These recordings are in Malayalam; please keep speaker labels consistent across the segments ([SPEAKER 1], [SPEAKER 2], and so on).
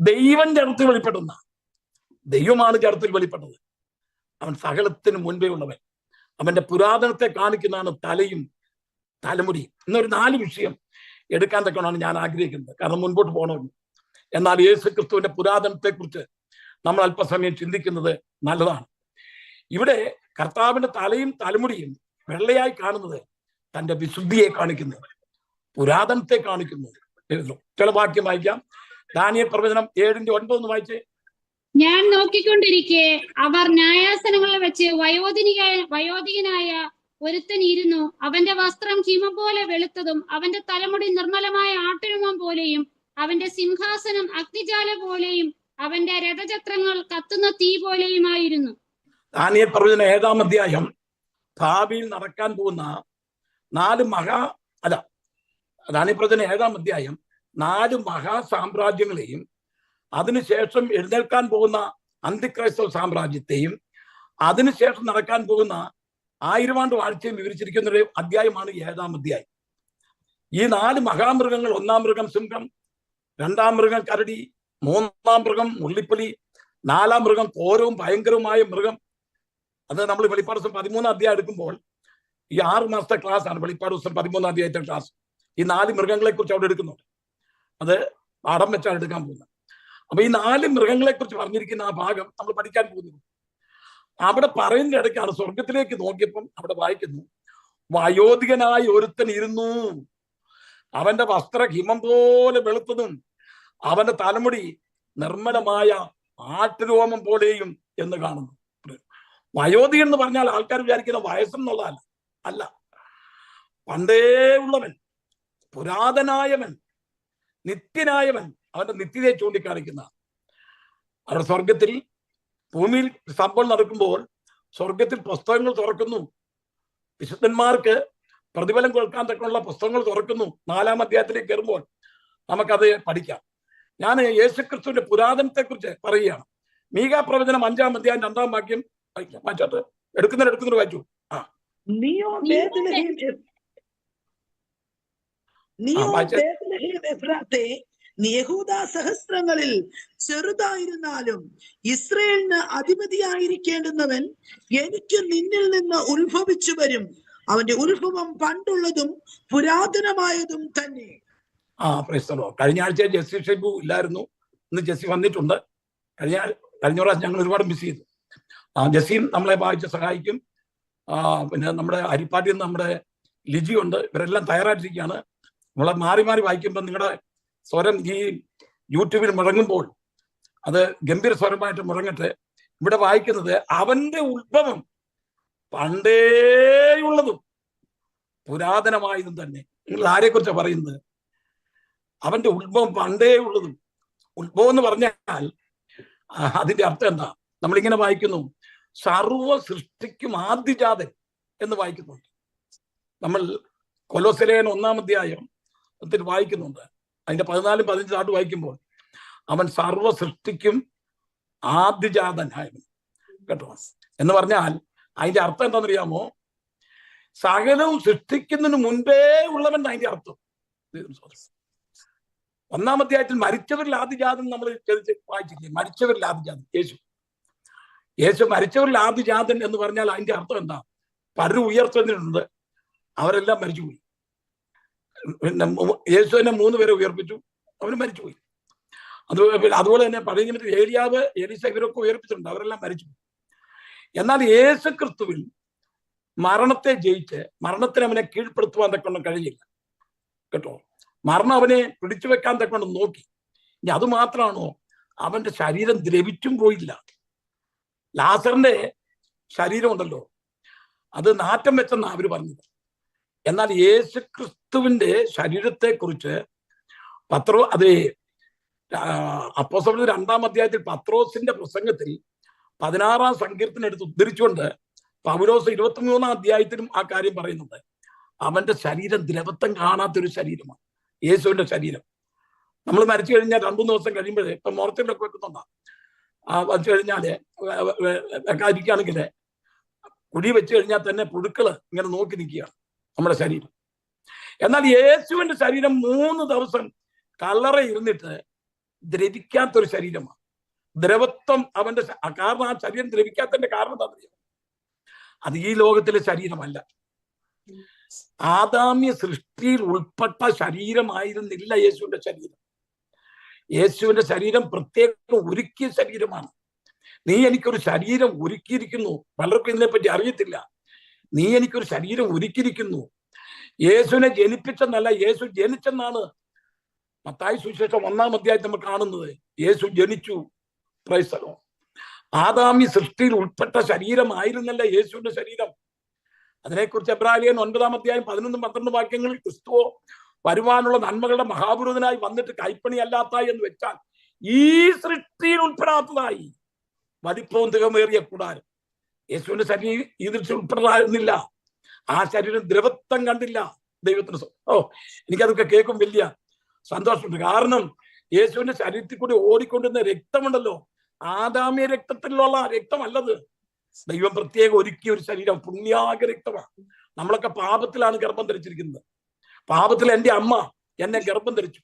[SPEAKER 1] ദൈവം ജഡത്തിൽ വെളിപ്പെടുന്ന, ദൈവമാണ് ജഡത്തിൽ വെളിപ്പെട്ടത്. അവൻ സകലത്തിന് മുൻപേ ഉള്ളവൻ. അവന്റെ പുരാതനത്തെ കാണിക്കുന്നതാണ് തലയും തലമുടിയും. എന്നൊരു 4 വിഷയം എടുക്കാൻ തക്കമാണ് ഞാൻ ആഗ്രഹിക്കുന്നത്, കാരണം മുൻപോട്ട് പോകണമെന്ന്. എന്നാൽ യേശു ക്രിസ്തുവിന്റെ പുരാതനത്തെ കുറിച്ച് നമ്മൾ അല്പസമയം ചിന്തിക്കുന്നത് നല്ലതാണ്. ഇവിടെ കർത്താവിന്റെ തലയും തലമുടിയും വെള്ളയായി കാണുന്നത് തന്റെ വിശുദ്ധിയെ കാണിക്കുന്നത്, പുരാതനത്തെ കാണിക്കുന്നത്. ചില വാക്യം വായിക്കാം. ദാനിയേൽ പ്രവചനം 7:9 വായിച്ചേ.
[SPEAKER 2] ഞാൻ നോക്കിക്കൊണ്ടിരിക്കെ അവർ ന്യായാസനങ്ങളിൽ വെച്ച് വയോധികനായ ഒരുത്തൻ ഇരുന്നു. അവന്റെ വസ്ത്രം ഹിമം പോലെ വെളുത്തതും അവന്റെ തലമുടി നിർമ്മലമായ ആട്ടുരോമം പോലെയും അവന്റെ സിംഹാസനം അഗ്നിജാല പോലെയും അവന്റെ രഥചക്രങ്ങൾ കത്തുന്ന തീ പോലെയുമായിരുന്നു.
[SPEAKER 1] ദാനിയേൽ പ്രവചനം 7-ാം അധ്യായം ഭാവിയിൽ നടക്കാൻ പോകുന്ന 4 ദാനിയേൽ പ്രവചനം 7-ാം അധ്യായം 4 മഹാസാമ്രാജ്യങ്ങളെയും അതിനുശേഷം എഴുന്നേൽക്കാൻ പോകുന്ന അന്തിക്രൈസ്തവ സാമ്രാജ്യത്തെയും അതിനുശേഷം നടക്കാൻ പോകുന്ന 1000 ആണ്ട് വാഴ്ചയും വിവരിച്ചിരിക്കുന്ന ഒരു അധ്യായമാണ് 7-ാം അധ്യായം. ഈ 4 മഹാമൃഗങ്ങൾ, 1-ാം മൃഗം സിംഹം, 2-ാം മൃഗം കരടി, 3-ാം മൃഗം മുള്ളിപ്പലി, 4-ാം മൃഗം ഘോരവും ഭയങ്കരവുമായ മൃഗം. അത് നമ്മൾ വെളിപ്പാട് ദിവസം 13-ാം അധ്യായം എടുക്കുമ്പോൾ ഈ 6 മാസത്തെ ക്ലാസ് ആണ് വെളിപ്പാട് ദിവസം 13-ാം അധ്യായത്തെ ക്ലാസ്. ഈ 4 മൃഗങ്ങളെ കുറിച്ച് അവിടെ എടുക്കുന്നുണ്ട്. അത് പാഠം വെച്ചാണ് എടുക്കാൻ പോകുന്നത്. അപ്പൊ ഈ 4 മൃഗങ്ങളെ കുറിച്ച് പറഞ്ഞിരിക്കുന്ന ആ ഭാഗം നമ്മൾ പഠിക്കാൻ പോകുന്നു. അവിടെ പറയുന്ന ഇടയ്ക്കാണ് സ്വർഗത്തിലേക്ക് നോക്കിയപ്പം അവിടെ വായിക്കുന്നു, വയോധികനായി ഒരുത്തൻ ഇരുന്നു, അവന്റെ വസ്ത്ര ഹിമം പോലെ വെളുത്തതും അവന്റെ തലമുടി നിർമ്മലമായ ആട്ടുരോമം പോലെയും എന്ന് കാണുന്നു. വയോധികൻ എന്ന് പറഞ്ഞാൽ ആൾക്കാർ വിചാരിക്കുന്ന വയസ്സെന്നുള്ളതല്ല, അല്ല. പണ്ടേ ഉള്ളവൻ, പുരാതനായവൻ, നിത്യനായവൻ, അവന്റെ നിത്യതയെ ചൂണ്ടിക്കാണിക്കുന്ന. അവിടെ സ്വർഗത്തിൽ, ഭൂമിയിൽ സംഭവം നടക്കുമ്പോൾ സ്വർഗത്തിൽ പുസ്തകങ്ങൾ തുറക്കുന്നു. വിശുദ്ധന്മാർക്ക് പ്രതിഫലം കൊടുക്കാൻ തക്കുള്ള പുസ്തകങ്ങൾ തുറക്കുന്നു. 4-ാം അധ്യായത്തിലേക്ക് കയറുമ്പോൾ നമുക്കത് പഠിക്കാം. ഞാൻ യേശുക്രിസ്തുവിന്റെ പുരാതനത്തെ കുറിച്ച് പറയുകയാണ്. മീകാ പ്രവചനം 5-ാം അധ്യായം 2-ാം വാക്യം വായിക്കാം. വായിച്ചോട്ടെ, എടുക്കുന്നവർ വായിച്ചു.
[SPEAKER 3] യഹൂദ സഹസ്രങ്ങളിൽ ചെറുതായിരുന്നാലും ഇസ്രയേലിന് അധിപതിയായിരിക്കേണ്ടുന്നവൻ എനിക്ക് നിന്നിൽ നിന്ന് ഉത്ഭവിച്ചു വരും. അവന്റെ ഉത്ഭവം പണ്ടുള്ളതും പുരാതനമായതും തന്നെ.
[SPEAKER 1] കഴിഞ്ഞ ആഴ്ച ജെസ്സി ഷെബു ഇല്ലായിരുന്നു. ഇന്ന് ജെസ്സി വന്നിട്ടുണ്ട്. കഴിഞ്ഞ പ്രാവശ്യം ഞങ്ങൾ ഒരുപാട് മിസ് ചെയ്തു. ജെസ്സിയും നമ്മളെ വായിച്ച് സഹായിക്കും. പിന്നെ നമ്മുടെ അരിപ്പാട്ടിൽ നിന്ന് നമ്മുടെ ലിജി ഉണ്ട്. ഇവരെല്ലാം തയ്യാറായിട്ടിരിക്കുകയാണ്. നമ്മളെ മാറി മാറി വായിക്കുമ്പോൾ നിങ്ങളുടെ സ്വരം ഈ യൂട്യൂബിൽ മുഴങ്ങുമ്പോൾ അത് ഗംഭീര സ്വരമായിട്ട് മുഴങ്ങട്ടെ. ഇവിടെ വായിക്കുന്നത് അവന്റെ ഉത്ഭവം പണ്ടേയുള്ളതും പുരാതനമായതും തന്നെ. നിങ്ങൾ ആരെക്കുറിച്ചാണ് പറയുന്നത്? അവന്റെ ഉത്ഭവം പണ്ടേ ഉള്ളതും. ഉത്ഭവം എന്ന് പറഞ്ഞാൽ അതിന്റെ അർത്ഥം എന്താ? നമ്മളിങ്ങനെ വായിക്കുന്നു, സർവ സൃഷ്ടിക്കും ആദ്യജാതൻ എന്ന് വായിക്കുന്നുണ്ട്. നമ്മൾ കൊലോസ്യലേഖനം 1-ാം അധ്യായം വായിക്കുന്നുണ്ട്. അതിന്റെ 14-15 വായിക്കുമ്പോൾ അവൻ സർവ സൃഷ്ടിക്കും ആദ്യജാതനായവൻ, കേട്ടോ. എന്ന് പറഞ്ഞാൽ അതിന്റെ അർത്ഥം എന്താണെന്നറിയാമോ? സകലവും സൃഷ്ടിക്കുന്നതിന് മുൻപേ ഉള്ളവൻ. അതിന്റെ അർത്ഥം 1-ാം അധ്യായത്തിൽ മരിച്ചവരിൽ ആദ്യജാതൻ നമ്മൾ വായിച്ചില്ലേ? മരിച്ചവരിൽ ആദ്യജാതൻ യേശു മരിച്ചവരിൽ ആദ്യജാതൻ എന്ന് പറഞ്ഞാൽ അതിന്റെ അർത്ഥം എന്താ? പലരും ഉയർത്തുന്നുണ്ട്, അവരെല്ലാം മരിച്ചുപോയി. പിന്നെ യേശുവിനെ 3 പേരെ ഉയർപ്പിച്ചു, അവര് മരിച്ചുപോയി. അതുപോലെ തന്നെ പഴയ നിയമത്തിൽ ഏലിയാവ്, എലീശ ഇവരൊക്കെ ഉയർപ്പിച്ചിട്ടുണ്ട്, അവരെല്ലാം മരിച്ചുപോയി. എന്നാൽ യേശു ക്രിസ്തുവിൽ മരണത്തെ ജയിച്ച് മരണത്തിന് അവനെ കീഴ്പ്പെടുത്തുവാൻ തക്കൊണ്ട് കഴിഞ്ഞില്ല, കേട്ടോ. മരണം അവനെ പിടിച്ചു വെക്കാൻ തക്കൊണ്ട് നോക്കി. ഇനി അത് മാത്രമാണോ? അവന്റെ ശരീരം ദ്രവിച്ചും പോയില്ല. ലാസറിന്റെ ശരീരം ഉണ്ടല്ലോ, അത് നാറ്റം വെച്ചെന്നാണ് അവര് പറഞ്ഞത്. എന്നാൽ യേശു ക്രിസ്തുവിന്റെ ശരീരത്തെ കുറിച്ച് അപ്പോസ്തലരുടെ 2-ാം അധ്യായത്തിൽ പത്രോസിന്റെ പ്രസംഗത്തിൽ 16-ാം സങ്കീർത്തനം എടുത്ത് ഉദ്ധരിച്ചുകൊണ്ട് പൗലോസ് 23-ാം അധ്യായത്തിലും ആ കാര്യം പറയുന്നുണ്ട്. അവന്റെ ശരീരം ദ്രവത്വം കാണാത്തൊരു ശരീരമാണ് യേശുവിന്റെ ശരീരം. നമ്മൾ മരിച്ചു കഴിഞ്ഞാൽ 2-3 ദിവസം കഴിയുമ്പോഴേ, ഇപ്പൊ മോർച്ചറിലൊക്കെ വെക്കുന്നുണ്ടാ, വച്ചു കഴിഞ്ഞാല് ഇരിക്കുകയാണെങ്കിൽ കുടി വെച്ച് കഴിഞ്ഞാൽ തന്നെ പുഴുക്കള് ഇങ്ങനെ നോക്കി നിൽക്കുകയാണ് നമ്മുടെ ശരീരം. എന്നാൽ യേശുവിന്റെ ശരീരം 3 ദിവസം കല്ലറ ഇരുന്നിട്ട് ദ്രവിക്കാത്തൊരു ശരീരമാണ്. ദ്രവത്വം അവന്റെ കാരണം ആ ശരീരം ദ്രവിക്കാത്തതിന്റെ കാരണം എന്താ അറിയാം? അത് ഈ ലോകത്തിലെ ശരീരമല്ല. ആദാമ്യ സൃഷ്ടിയിൽ ഉൾപ്പെട്ട ശരീരമായിരുന്നില്ല യേശുവിന്റെ ശരീരം. യേശുവിന്റെ ശരീരം പ്രത്യേകം ഒരുക്കിയ ശരീരമാണ്. നീ എനിക്കൊരു ശരീരം ഒരുക്കിയിരിക്കുന്നു. പലർക്കും ഇതിനെപ്പറ്റി അറിയത്തില്ല. നീ എനിക്കൊരു ശരീരം ഒരുക്കിയിരിക്കുന്നു. യേശുവിനെ ജനിപ്പിച്ചെന്നല്ല, യേശു ജനിച്ചെന്നാണ് മത്തായി സുവിശേഷം 1-ാം അധ്യായത്തിൽ നമ്മൾ കാണുന്നത്. യേശു ജനിച്ചു. Praise the Lord. ആദാമി സൃഷ്ടിയിൽ ഉൾപ്പെട്ട ശരീരമായിരുന്നല്ല യേശുവിന്റെ ശരീരം. അതിനെക്കുറിച്ച് എബ്രായർ 9-ാം അധ്യായം 11-12 വാക്യങ്ങളിൽ ക്രിസ്തുവോ വരുവാനുള്ള നന്മകളുടെ മഹാപുരുഷനായി വന്നിട്ട് കൈപ്പണി അല്ലാത്ത എന്ന് വെച്ചാൽ ഈ സൃഷ്ടിയിൽ ഉൾപ്പെടാത്തതായി വലിപ്പവും തികമേറിയ കൂടാരം. യേശുവിന്റെ ശരീരം ഈ ദൃഷ്ടി ഉൾപ്പെടായിരുന്നില്ല. ആ ശരീരം ദ്രവത്വം കണ്ടില്ല. ദൈവത്തിന് എനിക്കതൊക്കെ കേൾക്കും വലിയ സന്തോഷമുണ്ട്. കാരണം യേശുവിന്റെ ശരീരത്തിൽ കൂടി ഓടിക്കൊണ്ടിരുന്ന രക്തമുണ്ടല്ലോ, ആദാമ്യ രക്തത്തിലുള്ള രക്തമല്ലത്. ദൈവം പ്രത്യേകം ഒരുക്കിയ ഒരു ശരീരം, പുണ്യാഗ രക്തമാണ്. നമ്മളൊക്കെ പാപത്തിലാണ് ഗർഭം ധരിച്ചിരിക്കുന്നത്. പാപത്തിൽ എൻ്റെ അമ്മ എന്നെ ഗർഭം ധരിച്ചു.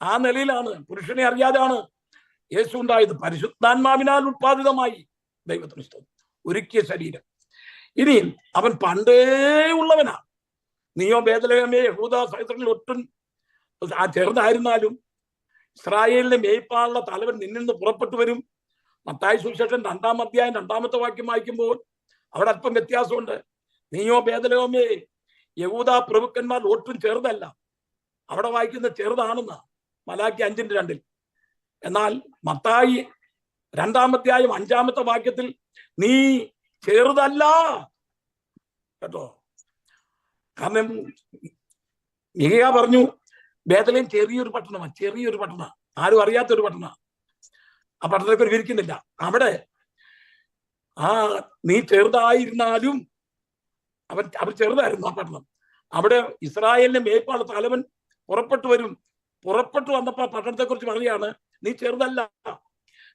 [SPEAKER 1] ആ നിലയിലാണ്, പുരുഷനെ അറിയാതെയാണ് യേശു ഉണ്ടായത്. പരിശുദ്ധാത്മാവിനാൽ ഉത്പാദിതമായി ദൈവത്തിന് ഒരുക്കിയ ശരീരം. ഇനി അവൻ പണ്ടേ ഉള്ളവനാണ്. നീയോ ബേത്ലഹേമേ യഹൂദാ സഹസ്രങ്ങളിൽ ഒട്ടും ആ ചെറുതായിരുന്നാലും ഇസ്രായേലിനെ മേയ്പ്പാനുള്ള തലവൻ നിന്നിൽ നിന്ന് പുറപ്പെട്ടു വരും. മത്തായി സുവിശേഷം 2-ാം അധ്യായം 2-ാമത്തെ വാക്യം വായിക്കുമ്പോൾ അവിടെ അല്പം വ്യത്യാസമുണ്ട്. നീയോ ബേത്ലഹേമേ യഹൂദാ പ്രഭുക്കന്മാർ ഒട്ടും ചെറുതല്ല. അവിടെ വായിക്കുന്ന ചെറുതാണെന്ന് മലാക്കി 5:2. എന്നാൽ മത്തായി 2-ാം അധ്യായം 5-ാമത്തെ വാക്യത്തിൽ നീ ചെറുതല്ല കേട്ടോ. കാരണം യെഹൂദ പറഞ്ഞു ബേത്ലഹേം ചെറിയൊരു പട്ടണമാണ്, ചെറിയൊരു പട്ടണമാണ്, ആരും അറിയാത്തൊരു പട്ടണമാണ്. ആ പട്ടണത്തെ വിവരിക്കുന്നില്ല. അവിടെ നീ ചെറുതായിരുന്നാലും അവർ ചെറുതായിരുന്നു ആ പട്ടണം. അവിടെ ഇസ്രായേലിനെ മേയ്പ്പാനുള്ള തലവൻ പുറപ്പെട്ടു വരും. പുറപ്പെട്ടു വന്നപ്പോ പട്ടണത്തെ കുറിച്ച് പറയുകയാണ്, നീ ചെറുതല്ല.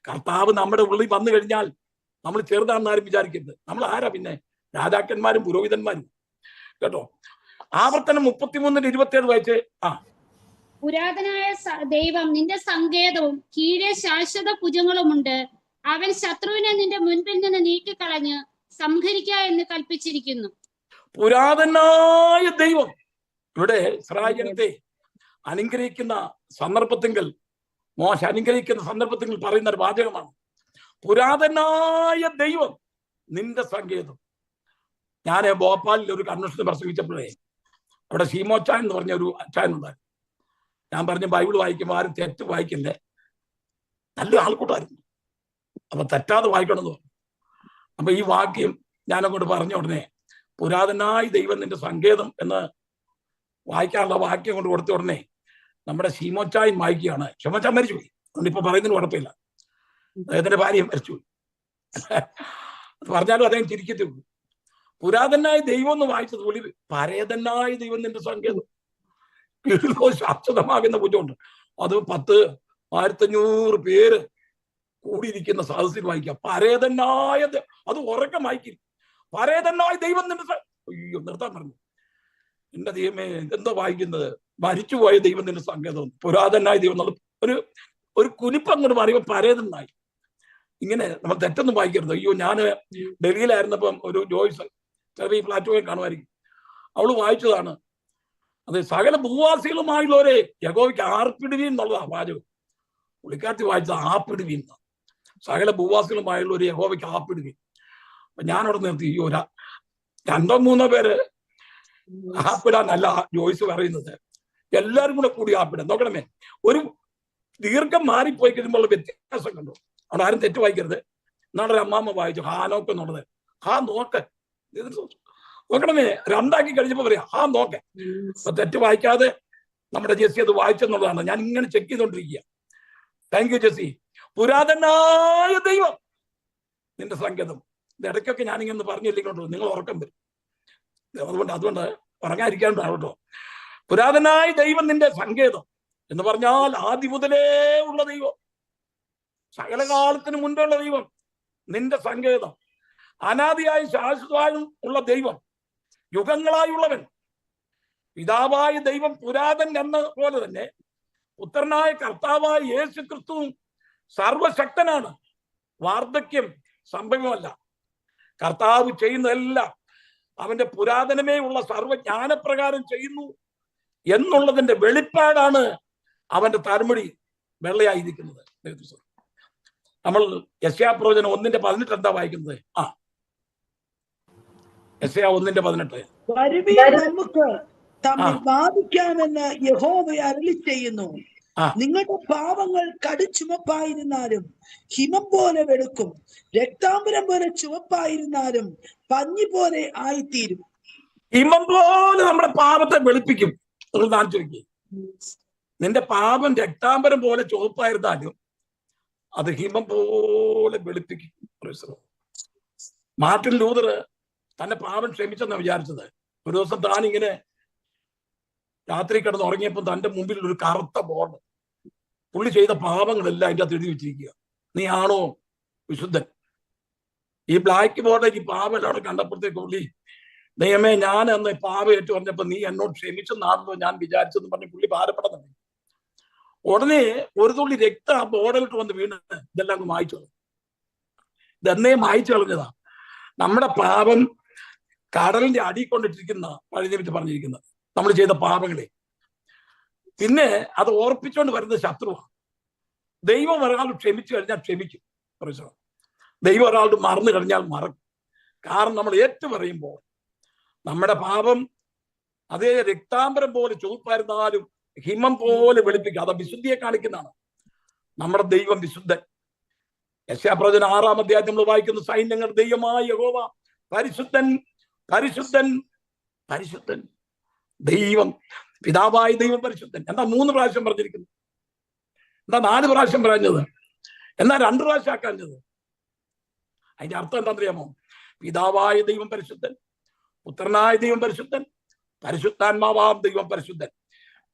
[SPEAKER 1] കർത്താവ് നമ്മുടെ ഉള്ളിൽ വന്നു കഴിഞ്ഞാൽ നമ്മൾ ചെറുതാണെന്ന് ആരും വിചാരിക്കരുത്. നമ്മൾ ആരാ പിന്നെ? രാജാക്കന്മാരും പുരോഹിതന്മാരും കേട്ടോ. ആവർത്തനം 33:27 വായിച്ച്.
[SPEAKER 2] പുരാതനായ ദൈവം നിന്റെ സങ്കേതവും കീഴെ ശാശ്വത ഭുജങ്ങളുമുണ്ട്. അവൻ ശത്രുവിനെ നിന്റെ മുൻപിൽ നിന്ന് നീക്കിക്കളഞ്ഞ് സംഹരിക്ക എന്ന് കൽപ്പിച്ചിരിക്കുന്നു.
[SPEAKER 1] പുരാതനായ ദൈവം ഇവിടെ ഇസ്രായേലിനെ അനുഗ്രഹിക്കുന്ന സന്ദർഭത്തിൽ, മോശ അനുഗ്രഹിക്കുന്ന സന്ദർഭത്തിൽ പറയുന്ന ഒരു വാചകമാണ്. പുരാതനായ ദൈവം നിന്റെ സങ്കേതം. ഞാൻ ഭോപ്പാലിൽ ഒരു കൺവെൻഷന് പ്രസംഗിച്ചപ്പോഴേ അവിടെ സീമോച്ചാൻ എന്ന് പറഞ്ഞ ഒരു അച്ചായനുണ്ടായിരുന്നു. ഞാൻ പറഞ്ഞു ബൈബിൾ വായിക്കുമ്പോൾ ആരും തെറ്റ് വായിക്കില്ലേ, നല്ല ആൾക്കൂട്ടായിരുന്നു, അപ്പൊ തെറ്റാതെ വായിക്കണമെന്ന് പറഞ്ഞു. അപ്പൊ ഈ വാക്യം ഞാനങ്ങോട്ട് പറഞ്ഞ ഉടനെ പുരാതനായ ദൈവം നിന്റെ സങ്കേതം എന്ന് വായിക്കാനുള്ള വാക്യം കൊണ്ട് കൊടുത്ത ഉടനെ നമ്മുടെ സീമോച്ചായൻ വായിക്കുകയാണ്. ക്ഷമച്ചാൻ മരിച്ചുപോയി, അതുകൊണ്ട് ഇപ്പൊ പറയുന്നതിന് കുഴപ്പമില്ല. അദ്ദേഹത്തിന്റെ ഭാര്യ മരിച്ചുപോയി. അത് പറഞ്ഞാലും അദ്ദേഹം ചിരിക്കത്തുള്ളൂ. പുരാതനായ ദൈവം എന്ന് വായിച്ചത് പോലെ പരേതനായ ദൈവം നിന്റെ സങ്കേതം, ശാശ്വതമാകുന്ന ഭുജമുണ്ട്. അത് 10,000-1500 പേര് കൂടിയിരിക്കുന്ന സദസ്സിൽ വായിക്കാം. പരേതനായ, അത് ഉറക്കം വായിക്കും. പരേതനായ ദൈവം നിന്റെ അയ്യോ നിർത്താൻ പറഞ്ഞു. എന്റെ ദൈവമേ എന്താ വായിക്കുന്നത്? മരിച്ചുപോയ ദൈവം നിന്റെ സങ്കേതം, പുരാതനായ ദൈവം എന്നുള്ള ഒരു കുനിപ്പ് അങ്ങോട്ട് പറയുമ്പോൾ പരേതനായി. ഇങ്ങനെ നമ്മൾ തെറ്റൊന്നും വായിക്കരുത്. അയ്യോ ഞാൻ ഡൽഹിയിലായിരുന്നപ്പം ഒരു ജോയ്സ് ചിലപ്പോൾ ഈ പ്ലാറ്റ്ഫോമിൽ കാണുമായിരിക്കും, അവള് വായിച്ചതാണ്. അത് സകല ഭൂവാസികളുമായുള്ളവരെ യഹോവയ്ക്ക് ആർപ്പിടുവീൻ എന്നുള്ളതാണ് വാചകം. പുള്ളിക്കാരത്തി വായിച്ചത് ആപ്പിടുവീൻ. സകല ഭൂവാസികളുമായുള്ളവരെ യഹോവയ്ക്ക് ആപ്പിടുവീൻ. അപ്പൊ ഞാനവിടെ നിർത്തി. അയ്യോ 2-3 പേര് ആപ്പിടാനല്ല ജോയ്സ് പറയുന്നത്, എല്ലാവരും കൂടി ആപ്പിടാൻ നോക്കണമേ. ഒരു ദീർഘം മാറിപ്പോയി കഴിയുമ്പോൾ വ്യത്യാസം കണ്ടു. അവിടെ ആരും തെറ്റ് വായിക്കരുത്. എന്നാണ് അമ്മാമ്മ വായിച്ചു ഹാനോക്ക് എന്നുള്ളത്. നോക്ക് നോക്കണമേ. 2 കഴിഞ്ഞപ്പോ പറയാം നോക്കെ. അപ്പൊ തെറ്റ് വായിക്കാതെ നമ്മുടെ ജെസ്സി അത് വായിച്ചെന്നുള്ളതാണ്. ഞാൻ ഇങ്ങനെ ചെക്ക് ചെയ്തോണ്ടിരിക്കുക. Thank you Jessy. പുരാതനായ ദൈവം നിന്റെ സങ്കേതം. ഇത് ഇടയ്ക്കൊക്കെ ഞാനിങ്ങനെ പറഞ്ഞില്ലെങ്കിലോ നിങ്ങൾ ഉറക്കം വരും. അതുകൊണ്ട് ഉറങ്ങാതിരിക്കാണ്ടാണ് കേട്ടോ. പുരാതനായ ദൈവം നിന്റെ സങ്കേതം എന്ന് പറഞ്ഞാൽ ആദ്യം മുതലേ ഉള്ള ദൈവം, സകലകാലത്തിന് മുൻപുള്ള ദൈവം നിന്റെ സങ്കേതം. അനാദിയായി ശാശ്വതമായും ഉള്ള ദൈവം, യുഗങ്ങളായുള്ളവൻ, പിതാവായ ദൈവം പുരാതൻ എന്ന പോലെ തന്നെ പുത്രനായ കർത്താവായ യേശു ക്രിസ്തുവും സർവശക്തനാണ്. വാർദ്ധക്യം സംഭവമല്ല. കർത്താവ് ചെയ്യുന്നതെല്ലാം അവന്റെ പുരാതനമേ ഉള്ള സർവജ്ഞാനപ്രകാരം ചെയ്യുന്നു എന്നുള്ളതിന്റെ വെളിപ്പാടാണ് അവന്റെ തലമുടി വെള്ളയായിരിക്കുന്നത്. നമ്മൾ യെശയ്യാപ്രവചനം 1:18 എന്താ വായിക്കുന്നത്? യെശയ്യാ 1:18
[SPEAKER 3] വരുവിൻ നമുക്ക് തമ്മിൽ ബാധിക്കാമെന്ന് യഹോവ അരുളിച്ചെയ്യുന്നു. നിങ്ങളുടെ പാപങ്ങൾ കടുചുമപ്പായിരുന്നാലും ഹിമം പോലെ വെളുക്കും, രക്താംബരം പോലെ ചുവപ്പായിരുന്നാലും പഞ്ഞി പോലെ ആയിത്തീരും.
[SPEAKER 1] ഹിമം പോലെ നമ്മുടെ പാപത്തെ വെളുപ്പിക്കും. ഞാൻ ചോദിക്കും, നിന്റെ പാപം രക്താംബരം പോലെ ചുവപ്പായിരുന്നാലും അത് ഹിമം പോലെ വെളുപ്പിക്കും. മാർട്ടിൻ ലൂതർ തന്റെ പാപം ക്ഷമിച്ചെന്നാണ് വിചാരിച്ചത്. ഒരു ദിവസം താൻ ഇങ്ങനെ രാത്രി കിടന്ന് ഉറങ്ങിയപ്പോൾ തന്റെ മുമ്പിൽ ഒരു കറുത്ത ബോർഡ്, പുള്ളി ചെയ്ത പാപങ്ങളെല്ലാം അതിൻ്റെ അകത്ത് എഴുതി വെച്ചിരിക്കുക. നീ ആണോ വിശുദ്ധൻ? ഈ ബ്ലാക്ക് ബോർഡിലേക്ക് പാപം എല്ലാവരും കണ്ടപ്പോഴത്തേക്ക് പുള്ളി, ദൈവമേ, ഞാൻ അന്ന് പാപം ഏറ്റു പറഞ്ഞപ്പോ നീ എന്നോട് ക്ഷമിച്ചെന്നാണല്ലോ ഞാൻ വിചാരിച്ചെന്ന് പറഞ്ഞ് പുള്ളി ഭാരപ്പെടുന്നുണ്ട്. ഉടനെ ഒരു തുള്ളി രക്തം ആ ബോർഡിലിട്ട് വന്ന് വീണ് ഇതെല്ലാം അങ്ങ് മായ്ച്ചു കളഞ്ഞു. ഇതെന്നേ മായ്ച്ചു കളഞ്ഞതാ. നമ്മുടെ പാപം കടലിന്റെ അടി കൊണ്ടിട്ടിരിക്കുന്ന പഴയ നിമിത്തം പറഞ്ഞിരിക്കുന്നത് നമ്മൾ ചെയ്ത പാപങ്ങളെ. പിന്നെ അത് ഓർപ്പിച്ചുകൊണ്ട് വരുന്നത് ശത്രുവാണ്. ദൈവം ഒരാൾ ക്ഷമിച്ചു കഴിഞ്ഞാൽ ക്ഷമിക്കും. ദൈവം ഒരാളുടെ മറന്നു കഴിഞ്ഞാൽ മറക്കും. കാരണം നമ്മൾ ഏറ്റു പറയുമ്പോൾ നമ്മുടെ പാപം അതേ രക്താംബരം പോലെ ചുവപ്പായിരുന്നാലും ഹിമം പോലെ വെളുപ്പിക്കുക. അത് വിശുദ്ധിയെ കാണിക്കുന്നതാണ്. നമ്മുടെ ദൈവം വിശുദ്ധൻ. യെശയ്യാപ്രവചനം 6-ാം അധ്യായം നമ്മൾ വായിക്കുന്ന സൈന്യങ്ങളുടെ ദൈവമായ യഹോവ പരിശുദ്ധൻ, പരിശുദ്ധൻ, പരിശുദ്ധൻ. ദൈവം പിതാവായ ദൈവം പരിശുദ്ധൻ. എന്താ 3 പ്രാവശ്യം പറഞ്ഞിരിക്കുന്നത്? എന്താ 4 പ്രാവശ്യം പറഞ്ഞത്? എന്നാ 2 പ്രാവശ്യം ആക്കാഞ്ഞത്? അതിന്റെ അർത്ഥം എന്താണെന്നറിയാമോ? പിതാവായ ദൈവം പരിശുദ്ധൻ, പുത്രനായ ദൈവം പരിശുദ്ധൻ, പരിശുദ്ധാത്മാവാം ദൈവം പരിശുദ്ധൻ.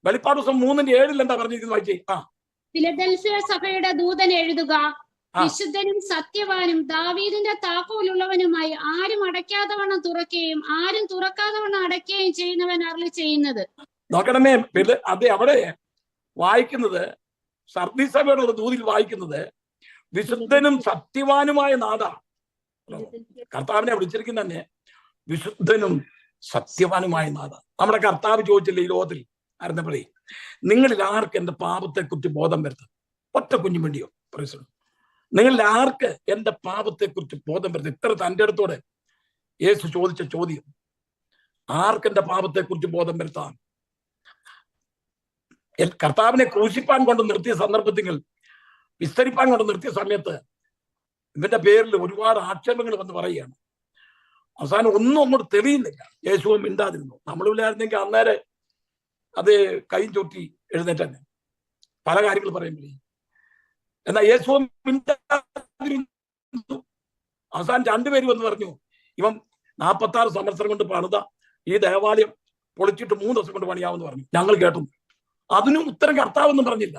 [SPEAKER 1] വെളിപ്പാട് ദിവസം 3:7 എന്താ പറഞ്ഞിരിക്കുന്നത്? വായിച്ചേ.
[SPEAKER 2] ഫിലദൽഫിയ സഭയുടെ ദൂതൻ എഴുതുക, വിശുദ്ധനും സത്യവാനും ദാവീദിന്റെ താക്കോലുള്ളവനുമായി ആരും അടയ്ക്കാതവണ്ണം തുറക്കുകയും ആരും തുറക്കാതവണ്ണം അടയ്ക്കുകയും ചെയ്യുന്നവൻ അരുളി ചെയ്യുന്നത്.
[SPEAKER 1] നോക്കണമേ, അതെ അവിടെ വായിക്കുന്നത് സർദീസ് സഭയുടെ ദൂതിൽ വായിക്കുന്നത് വിശുദ്ധനും സത്യവാനുമായ നാഥ. കർത്താവിനെ വിളിച്ചിരിക്കുന്ന തന്നെ വിശുദ്ധനും സത്യവാനുമായ നാഥ. നമ്മുടെ കർത്താവ് ചോദിച്ചില്ലേ ഈ ലോകത്തിൽ ആയിരുന്നപ്പോഴേ, നിങ്ങളിൽ ആർക്ക് എന്റെ പാപത്തെ കുറിച്ച് ബോധം വരുത്തും? ഒറ്റ കുഞ്ഞു വേണ്ടിയോ? നിങ്ങളിൽ ആർക്ക് എന്റെ പാപത്തെ കുറിച്ച് ബോധം വരുത്തും? ഇത്ര തന്റെ അടുത്തോടെ യേശു ചോദിച്ച ചോദ്യം. ആർക്ക് എന്റെ പാപത്തെ കുറിച്ച് ബോധം വരുത്താം? കർത്താവിനെ ക്രൂശിപ്പാൻ കൊണ്ട് നിർത്തിയ സന്ദർഭത്തിൽ, വിസ്തരിപ്പാൻ കൊണ്ട് നിർത്തിയ സമയത്ത് ഇവന്റെ പേരിൽ ഒരുപാട് ആക്ഷേപങ്ങൾ വന്ന് പറയുകയാണ്. അവസാനം ഒന്നും അങ്ങോട്ട് തെളിയുന്നില്ല. യേശുവും മിണ്ടാതിരുന്നു. നമ്മളില്ലായിരുന്നെങ്കിൽ അന്നേരം അത് കൈയും ചൊട്ടി എഴുന്നേറ്റന്നെ പല കാര്യങ്ങൾ പറയുമ്പോഴേ. എന്നാൽ യേശുവും മിണ്ടാതിരുന്നു. അവസാനം 2 പേര് വന്ന് പറഞ്ഞു, ഇവൻ 46 സംവത്സരം കൊണ്ട് പണിത ഈ ദേവാലയം പൊളിച്ചിട്ട് 3 ദിവസം കൊണ്ട് പണിയാമെന്ന് പറഞ്ഞു. ഞങ്ങൾ കേട്ടു. അതിനും ഉത്തരം കർത്താവൊന്നും പറഞ്ഞില്ല.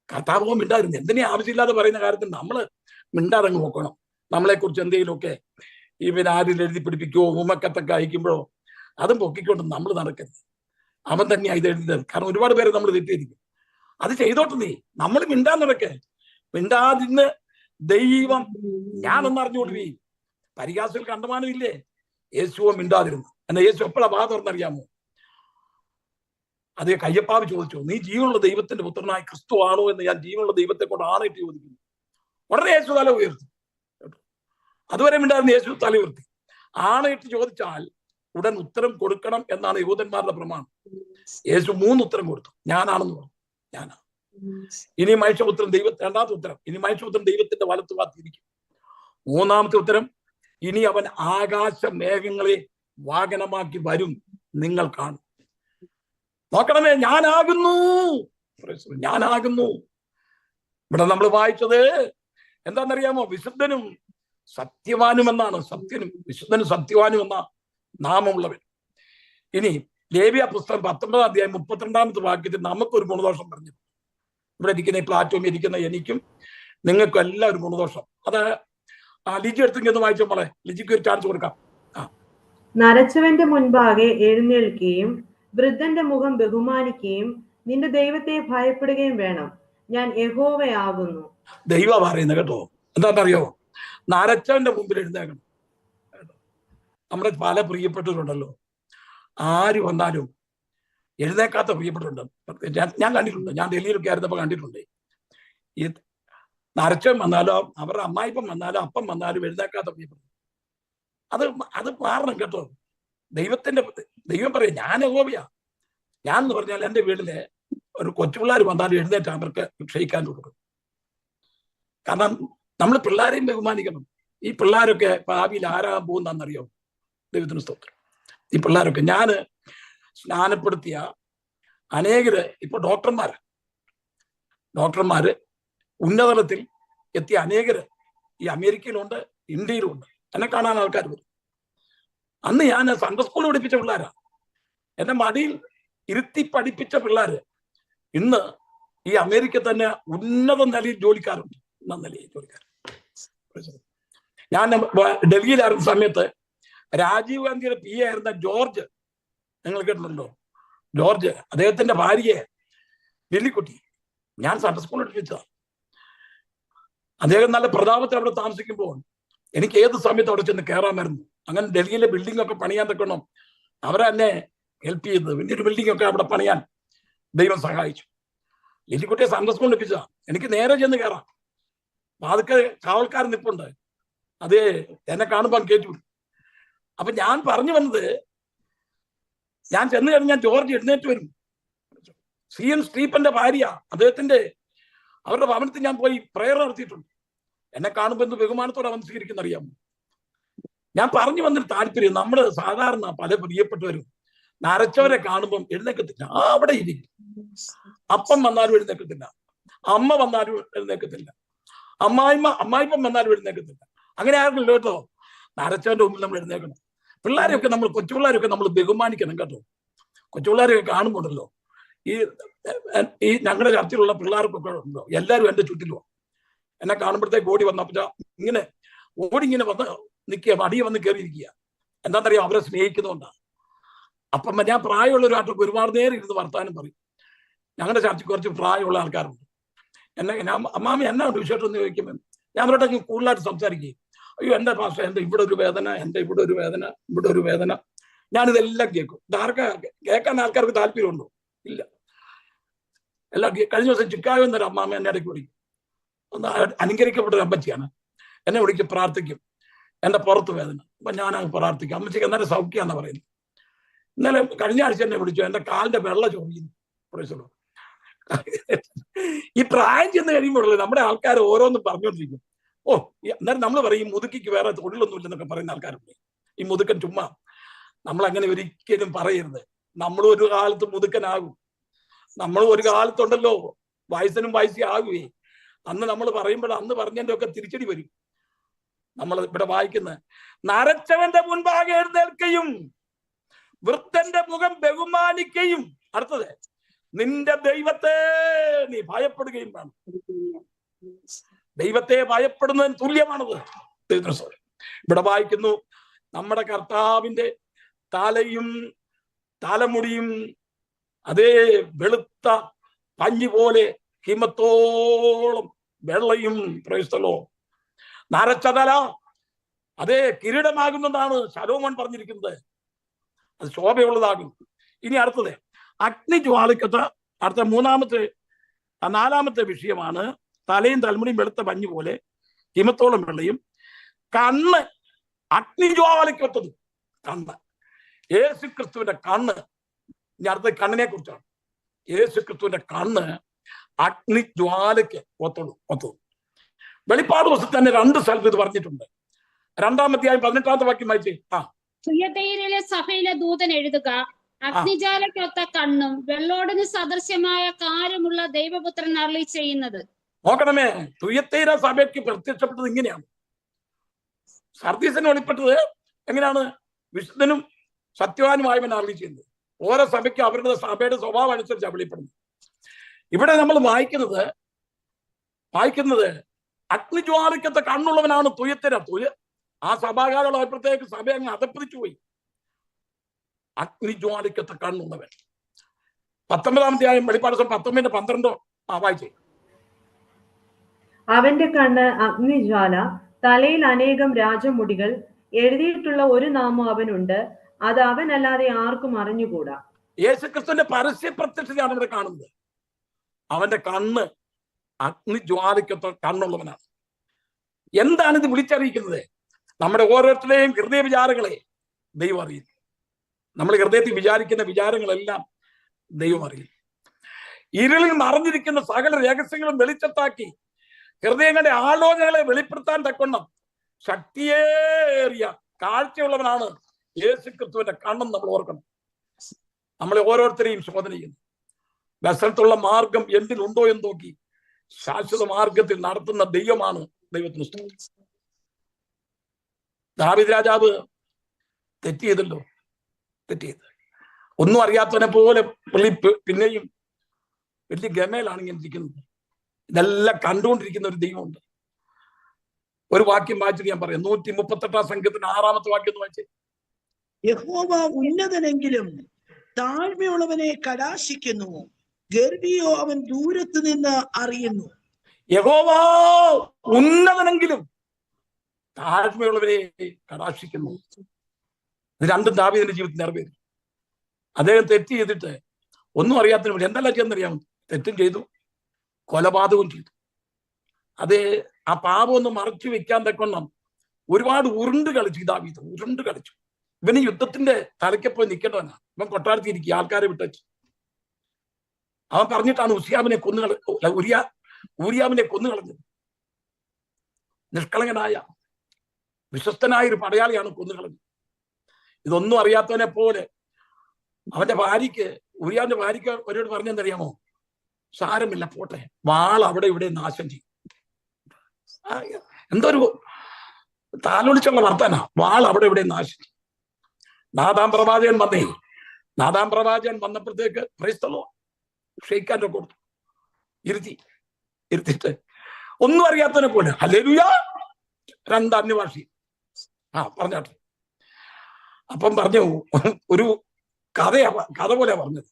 [SPEAKER 1] കർത്താവോ മിണ്ടായിരുന്നു. എന്തിനെ ആവശ്യമില്ലാതെ പറയുന്ന കാര്യത്തിൽ നമ്മൾ മിണ്ടാതങ്ങ് നോക്കണം. നമ്മളെക്കുറിച്ച് എന്തെങ്കിലുമൊക്കെ പിന്നെ ആരിൽ എഴുതി പിടിപ്പിക്കുകയോ ഉമ്മക്കത്തൊക്കെ അയക്കുമ്പോഴോ അതും പൊക്കിക്കൊണ്ട് നമ്മൾ നടക്കരുത്. അവൻ തന്നെയാണ് ഇത് എഴുതിയത്. കാരണം ഒരുപാട് പേര് നമ്മൾ തെറ്റിയിരിക്കും. അത് ചെയ്തോട്ട് നീ, നമ്മൾ മിണ്ടാൻ നടക്കേ. മിണ്ടാതിന്ന് ദൈവം ഞാനൊന്ന് അറിഞ്ഞുകൊടുവീ. പരിഹാസികൾ കണ്ടമാനം ഇല്ലേ? യേശുവോ മിണ്ടാതിരുന്നു. എന്നാൽ യേശു എപ്പോഴാ വാ തുറന്നറിയാമോ? അതേ കയ്യപ്പാവ് ചോദിച്ചു, നീ ജീവനുള്ള ദൈവത്തിന്റെ പുത്രനായ ക്രിസ്തു ആണോ എന്ന് ഞാൻ ജീവനുള്ള ദൈവത്തെ കൊണ്ട് ആണയിട്ട് ചോദിക്കുന്നു. ഉടനെ യേശു തല ഉയർത്തി. അതുവരെ മിണ്ടായിരുന്നു. യേശു തല ഉയർത്തി. ആണയിട്ട് ചോദിച്ചാൽ ഉടൻ ഉത്തരം കൊടുക്കണം എന്നാണ് യഹൂദന്മാരുടെ പ്രമാണം. യേശു 3 ഉത്തരം കൊടുത്തു. ഞാനാണെന്ന് പറഞ്ഞു. ഞാനാണ്. ഇനി മനുഷ്യപുത്രൻ രണ്ടാമത്തെ ഉത്തരം, ഇനി മനുഷ്യപുത്രൻ ദൈവത്തിന്റെ വലത്ത് ഭാഗത്തിരിക്കും. 3-ാമത്തെ ഉത്തരം, ഇനി അവൻ ആകാശ മേഘങ്ങളെ വാഹനമാക്കി വരും, നിങ്ങൾ കാണും. നോക്കണമേ, ഞാനാകുന്നു, ഞാനാകുന്നു. ഇവിടെ നമ്മൾ വായിച്ചത് എന്താണെന്നറിയാമോ? വിശുദ്ധനും സത്യവാനും എന്നാണ്. വിശുദ്ധനും സത്യവാനും എന്ന നാമമുള്ളവൻ. ഇനി ലേവ്യ പുസ്തകം 19-ാം അധ്യായം 32-ാമത്തെ വാക്യത്തിൽ നമുക്കൊരു ഗുണദോഷം പറഞ്ഞു. ഇവിടെ ഇരിക്കുന്ന ഈ പ്ലാറ്റ്ഫോമിൽ ഇരിക്കുന്ന എനിക്കും നിങ്ങൾക്കും എല്ലാം ഒരു ഗുണദോഷം. അത് ലിജി എടുത്തെങ്കിൽ ഒന്ന് വായിച്ചോ മോളെ. ലിജിക്ക് ഒരു ചാൻസ് കൊടുക്കാം.
[SPEAKER 4] നരച്ചവന്റെ മുൻപാകെ എഴുന്നേൽക്കുകയും വൃദ്ധന്റെ മുഖം ബഹുമാനിക്കുകയും നിന്റെ ദൈവത്തെ ഭയപ്പെടുകയും വേണം, ഞാൻ യഹോവയാകുന്നു.
[SPEAKER 1] ദൈവ പറയുന്നത് കേട്ടോ. എന്താണെന്നറിയോ? നരച്ചവന്റെ മുമ്പിൽ എഴുന്നേക്കണം. നമ്മുടെ പല പ്രിയപ്പെട്ടവരുണ്ടല്ലോ, ആര് വന്നാലും എഴുന്നേക്കാത്ത പ്രിയപ്പെട്ടുണ്ട്. ഞാൻ കണ്ടിട്ടുണ്ട്, ഞാൻ ഡൽഹിയിലൊക്കെ ആയിരുന്നപ്പോൾ കണ്ടിട്ടുണ്ട്. ഈ നരച്ചവൻ വന്നാലോ അവരുടെ അമ്മായിപ്പം വന്നാലോ അപ്പം വന്നാലും എഴുന്നേക്കാത്ത പ്രിയപ്പെട്ടു. അത് മാറണം കേട്ടോ. ദൈവം പറയും ഞാൻ യഹോവയാ. ഞാൻ എന്ന് പറഞ്ഞാൽ എൻ്റെ വീട്ടിലെ ഒരു കൊച്ചുപിള്ളേർ വന്നാലും എഴുന്നേറ്റ് അവർക്ക് ക്ഷയിക്കാൻ കൊടുക്കും. കാരണം നമ്മൾ പിള്ളേരെയും ബഹുമാനിക്കണം. ഈ പിള്ളേരൊക്കെ ഭാവിയിൽ ആരാകാൻ പോകുന്നറിയോ? ദൈവത്തിന് സ്തോത്രം. ഈ പിള്ളേരൊക്കെ ഞാൻ സ്നാനപ്പെടുത്തിയ അനേകര് ഇപ്പൊ ഡോക്ടർമാര് ഉന്നതലത്തിൽ എത്തിയ അനേകര് ഈ അമേരിക്കയിലുണ്ട്, ഇന്ത്യയിലുണ്ട്. എന്നെ കാണാൻ ആൾക്കാർ വരും. അന്ന് ഞാൻ സൺഡേ സ്കൂൾ പഠിപ്പിച്ച പിള്ളേരാ, എന്നെ മടിയിൽ ഇരുത്തി പഠിപ്പിച്ച പിള്ളേര് ഇന്ന് ഈ അമേരിക്ക തന്നെ ഉന്നത നിലയിൽ ജോലിക്കാരുണ്ട്. ഞാൻ ഡൽഹിയിലായിരുന്ന സമയത്ത് രാജീവ് ഗാന്ധിയുടെ PA ആയിരുന്ന ജോർജ്, നിങ്ങൾ കേട്ടിട്ടുണ്ടോ? ജോർജ്, അദ്ദേഹത്തിന്റെ ഭാര്യയെ ലില്ലിക്കുട്ടി ഞാൻ സൺഡേ സ്കൂൾ പഠിപ്പിച്ചതാണ്. അദ്ദേഹം നല്ല പ്രതാപത്തിൽ അവിടെ താമസിക്കുമ്പോൾ എനിക്ക് ഏത് സമയത്ത് അവിടെ ചെന്ന് കയറാമായിരുന്നു. അങ്ങനെ ഡൽഹിയിലെ ബിൽഡിംഗ് ഒക്കെ പണിയാൻ തക്കണം അവരെന്നെ ഹെൽപ്പ് ചെയ്തത്. വലിയൊരു ബിൽഡിംഗ് ഒക്കെ അവിടെ പണിയാൻ ദൈവം സഹായിച്ചു. ലില്ലിക്കുട്ടിയെ സൺഡേ സ്കൂൾ പഠിപ്പിച്ച എനിക്ക് നേരെ ചെന്ന് കയറാം. അതൊക്കെ കാവൽക്കാരൻ നിൽപ്പുണ്ട്, അത് എന്നെ കാണുമ്പോൾ കേട്ടു. അപ്പൊ ഞാൻ പറഞ്ഞു വന്നത്, ഞാൻ ചെന്ന് കഴിഞ്ഞാൽ ജോർജ് എഴുന്നേറ്റ് വരും. CN സ്റ്റീഫന്റെ ഭാര്യ, അവരുടെ ഭവനത്തിൽ ഞാൻ പോയി പ്രയർ നടത്തിയിട്ടുണ്ട്. എന്നെ കാണുമ്പോൾ എന്ത് ബഹുമാനത്തോടെ അവൻ സ്വീകരിക്കുന്ന അറിയാമോ? ഞാൻ പറഞ്ഞു വന്നൊരു താല്പര്യം, നമ്മൾ സാധാരണ പല പ്രിയപ്പെട്ടവരും നരച്ചവരെ കാണുമ്പം എഴുന്നേക്കത്തില്ല, അവിടെ ഇരിക്കും. അപ്പം വന്നാലും എഴുന്നേക്കത്തില്ല, അമ്മ വന്നാലും എഴുന്നേക്കത്തില്ല, അമ്മായിപ്പം വന്നാലും എഴുന്നേക്കത്തില്ല. അങ്ങനെ ആർക്കും കേട്ടോ. നരച്ചവന്റെ മുമ്പിൽ നമ്മൾ എഴുന്നേക്കണം. കൊച്ചുപിള്ളേരൊക്കെ നമ്മൾ ബഹുമാനിക്കണം കേട്ടോ. കൊച്ചുപിള്ളേരൊക്കെ കാണുമ്പോണ്ടല്ലോ, ഈ ഞങ്ങളുടെ ചർച്ചയിലുള്ള പിള്ളേർക്കൊക്കെ ഉണ്ടോ, എല്ലാവരും എൻ്റെ ചുറ്റിലും എന്നെ കാണുമ്പോഴത്തേക്ക് ഓടി വന്നപ്പോ ഇങ്ങനെ വന്ന് നിൽക്കുക, അടിയെ വന്ന് കയറിയിരിക്കുക. എന്താണെന്നറിയാം? അവരെ സ്നേഹിക്കുന്നതുകൊണ്ടാണ്. അപ്പം ഞാൻ പ്രായമുള്ള ഒരാൾക്ക് ഒരുപാട് നേരം ഇരുന്ന് വർത്താനം പറയും. ഞങ്ങളുടെ ചർച്ചയ്ക്ക് കുറച്ച് പ്രായമുള്ള ആൾക്കാരുണ്ട്. അമ്മാമി എന്നാ വിശേഷം എന്ന് ചോദിക്കുമ്പോൾ ഞാൻ അവരുടെ കൂടുതലായിട്ട് സംസാരിക്കുകയും, അയ്യോ എൻ്റെ ഭാഷ, എൻ്റെ ഇവിടെ ഒരു വേദന, എൻ്റെ ഇവിടെ ഒരു വേദന, ഞാനിതെല്ലാം കേൾക്കും. കേൾക്കാൻ ആൾക്കാർക്ക് താല്പര്യമുണ്ടോ? ഇല്ല. എല്ലാം കഴിഞ്ഞ ദിവസം ചിക്കാഗോ എന്നൊരു അമ്മാമ എന്നെ ഇടയ്ക്ക് വിളിക്കും. ഒന്ന് അനുകരിക്കപ്പെട്ട ഒരു അമ്മച്ചിയാണ്. എന്നെ വിളിക്കും, പ്രാർത്ഥിക്കും, എൻ്റെ പുറത്ത് വേദന. അപ്പൊ ഞാൻ പ്രാർത്ഥിക്കും. അമ്മച്ചിക്ക് എന്നാലും സൗഖ്യാന്നാ പറയുന്നത്. ഇന്നലെ കഴിഞ്ഞ ആഴ്ച എന്നെ വിളിച്ചു, എൻ്റെ കാലിന്റെ വെള്ള ചൊറിയുന്നു. ഈ പ്രായം ചെന്ന് കഴിയുമ്പോഴല്ലേ നമ്മുടെ ആൾക്കാർ ഓരോന്നും പറഞ്ഞുകൊണ്ടിരിക്കും. എന്നാലും നമ്മൾ പറയും മുതുക്കിക്ക് വേറെ തൊഴിലൊന്നും ഇല്ലെന്നൊക്കെ പറയുന്ന ആൾക്കാരുണ്ട്. ഈ മുതുക്കൻ ചുമ്മാ. നമ്മൾ അങ്ങനെ ഒരിക്കലും പറയരുത്. നമ്മളും ഒരു കാലത്ത് മുതുക്കനാകും. നമ്മൾ ഒരു കാലത്തുണ്ടല്ലോ വയസ്സിനും ആകുകയെ. അന്ന് നമ്മൾ പറയുമ്പോൾ അന്ന് പറഞ്ഞതിന്റെ ഒക്കെ തിരിച്ചടി വരും. നമ്മൾ ഇവിടെ വായിക്കുന്ന നരച്ചവന്റെ മുൻപാകെ എഴുന്നേൽക്കുകയും വൃദ്ധന്റെ മുഖം ബഹുമാനിക്കുകയും, അടുത്തത് നിന്റെ ദൈവത്തെ നീ ഭയപ്പെടുകയും വേണം. ദൈവത്തെ ഭയപ്പെടുന്നതിന് തുല്യമാണത്. ഇവിടെ വായിക്കുന്നു, നമ്മുടെ കർത്താവിന്റെ തലമുടിയും അതേ വെളുത്ത പഞ്ഞി പോലെ ഹിമത്തോളം വെള്ളയും, പ്രൈസ്തലോ, നരച്ച തല അതേ കിരീടമാകുന്നതാണ് ശലോമോൻ പറഞ്ഞിരിക്കുന്നത്. അത് ശോഭയുള്ളതാകും. ഇനി അടുത്തത് അഗ്നിജ്വാലയ്ക്കത്ത് അടുത്ത നാലാമത്തെ വിഷയമാണ് തലയും തലമുടിയും വെളുത്ത പഞ്ഞു പോലെ ഹിമത്തോളം വെള്ളയും. കണ്ണ് അഗ്നിജ്വാലയ്ക്കൊത്തത്. യേശുക്രിസ്തുവിന്റെ കണ്ണ്. ഇനി അടുത്ത കണ്ണിനെ കുറിച്ചാണ്. യേശുക്രിസ്തുവിന്റെ കണ്ണ് അഗ്നിജ്വാലയ്ക്ക് ഒത്തത്. വെളിപ്പാട് പുസ്തകത്തിൽ തന്നെ 2 സ്ഥലത്ത് ഇത് പറഞ്ഞിട്ടുണ്ട്. 2-ാം അധ്യായം 18-ാമത്തെ വാക്യം വായിച്ചേ.
[SPEAKER 2] തുയതൈരയിലെ സഭയിലെ ദൂതൻ എഴുതുക, അഗ്നിജാലയ്ക്കൊത്ത കണ്ണും വെള്ളോടിന് സദൃശ്യമായ കാര്യമുള്ള ദൈവപുത്രൻ അരുളി ചെയ്യുന്നത്.
[SPEAKER 1] നോക്കണമേ, തുയത്തൈര സഭയ്ക്ക് പ്രത്യക്ഷപ്പെട്ടത് ഇങ്ങനെയാണ്. സർദീസിന് വെളിപ്പെട്ടത് എങ്ങനെയാണ്? വിശുദ്ധനും സത്യവാനുമായവൻ അരുളി ചെയ്യുന്നത്. ഓരോ സഭയ്ക്കും അവരുടെ സഭയുടെ സ്വഭാവം അനുസരിച്ചാണ് വെളിപ്പെടുന്നത്. ഇവിടെ നമ്മൾ വായിക്കുന്നത് അഗ്നിജ്വാലയ്ക്കത്തെ കണ്ണുള്ളവനാണ് തുയത്തൈര. ആ സഭാകാലമായപ്പോഴത്തേക്ക് സഭ അങ്ങ് അതപ്പതിച്ചു പോയി. അഗ്നിജ്വാലയ്ക്കത്തെ കണ്ണുള്ളവൻ. 19 വെളിപ്പാട് 19:12 വായിച്ചേ.
[SPEAKER 4] അവന്റെ കണ്ണ് അഗ്നിജ്വാല, തലയിൽ അനേകം രാജമുടികൾ, എഴുതിയിട്ടുള്ള ഒരു നാമം അവനുണ്ട്, അത് അവനല്ലാതെ ആർക്കും അറിഞ്ഞുകൂടാ.
[SPEAKER 1] യേശുക്രിസ്തുവിന്റെ പരസ്യ പ്രത്യക്ഷതയാണ് ഇവിടെ കാണുന്നത്. അവന്റെ കണ്ണ് അഗ്നിജ്വാലയ്ക്കൊത്ത കണ്ണുള്ളവനാണ്. എന്താണ് ഇത് വിളിച്ചറിയിക്കുന്നത്? നമ്മുടെ ഓരോരുത്തരുടെയും ഹൃദയ വിചാരങ്ങളെ ദൈവം അറിയുന്നു. നമ്മൾ ഹൃദയത്തിൽ വിചാരിക്കുന്ന വിചാരങ്ങളെല്ലാം ദൈവം അറിയും. ഇരുളിൽ മറഞ്ഞിരിക്കുന്ന സകല രഹസ്യങ്ങളും വെളിച്ചത്താക്കി ഹൃദയങ്ങളുടെ ആലോചനകളെ വെളിപ്പെടുത്താൻ തക്കൊണ്ണം ശക്തിയേറിയ കാഴ്ചയുള്ളവനാണ് യേശുക്രിസ്തുവിന്റെ കണ്ണെന്ന് നമ്മൾ ഓർക്കണം. നമ്മളെ ഓരോരുത്തരെയും ശോധന ചെയ്യുന്നു. വശത്തുള്ള മാർഗം എന്തിനുണ്ടോ എന്ന് നോക്കി ശാശ്വത മാർഗത്തിൽ നടത്തുന്ന ദൈവമാണ് ദൈവത്തിന് സ്തുതി. ദാവീദ് രാജാവ് തെറ്റിയതല്ലോ, തെറ്റിയത്. ഒന്നും അറിയാത്തവനെ പോലെ പിന്നെയും വലിയ ഗമയിലാണ് ഇങ്ങനെ ഇരിക്കുന്നത്. ഇതെല്ലാം കണ്ടുകൊണ്ടിരിക്കുന്ന ഒരു ദൈവമുണ്ട്. ഒരു വാക്യം വായിച്ചിട്ട് ഞാൻ പറയാം. 138 സംഖ്യത്തിന് 6-ാമത്തെ വാക്യം ഒന്ന് വായിച്ചേ.
[SPEAKER 3] യഹോവ ഉന്നതനെങ്കിലും താഴ്മയുള്ളവനെ കടാക്ഷിക്കുന്നു, ഗർവിയോ അവൻ ദൂരത്ത് നിന്ന് അറിയുന്നു.
[SPEAKER 1] യഹോവ ഉന്നതനെങ്കിലും താഴ്മയുള്ളവരെ കടാക്ഷിക്കുന്നു. ഇത് രണ്ടും ദാവീദിന്റെ ജീവിതത്തിൽ നിറവേറി. അദ്ദേഹം തെറ്റ് ചെയ്തിട്ട് ഒന്നും അറിയാത്തതിന് വേണ്ടി എന്തെല്ലാം ചെയ്യുന്നറിയാമോ? തെറ്റും ചെയ്തു, കൊലപാതകവും ചെയ്തു. അത് ആ പാപമൊന്നും മറച്ചു വെക്കാൻ തക്കൊണ്ണം ഒരുപാട് ഉരുണ്ട് കളിച്ചു. ദാവീദ് ഉരുണ്ട് കളിച്ചു. ഇവന് യുദ്ധത്തിന്റെ തലയ്ക്കപ്പോയി നിൽക്കേണ്ടവനാണ്. ഇവൻ കൊട്ടാരത്തിൽ ഇരിക്കുക, ആൾക്കാരെ വിട്ടു. അവൻ പറഞ്ഞിട്ടാണ് ഊരിയാവിനെ കൊന്നുകളഞ്ഞത്. നിഷ്കളങ്കനായ വിശ്വസ്തനായ ഒരു പടയാളിയാണ് കൊന്നുകളഞ്ഞത്. ഇതൊന്നും അറിയാത്തവനെ പോലെ ഊരിയാവിന്റെ ഭാര്യയ്ക്ക് ഒരോട് പറഞ്ഞെന്തറിയാമോ? സാരമില്ല, പോട്ടെ, വാൾ അവിടെ ഇവിടെ നാശം ചെയ്യും. എന്തൊരു താലോലിച്ചുള്ള വർത്താനാ. വാൾ അവിടെ ഇവിടെ നാശം ചെയ്യും. നാഥാം പ്രവാചകൻ വന്നപ്പോഴത്തേക്ക് ക്രൈസ്തവോ ഷെയ്ക്കാൻ്റെ കൊടുത്തു, ഇരുത്തിയിട്ട് ഒന്നും അറിയാത്തവനെ പോലെ ഹല്ലേലൂയ 2 അന്യഭാഷി പറഞ്ഞാട്ടെ. അപ്പം പറഞ്ഞു, ഒരു കഥ പോലെ പറഞ്ഞത്.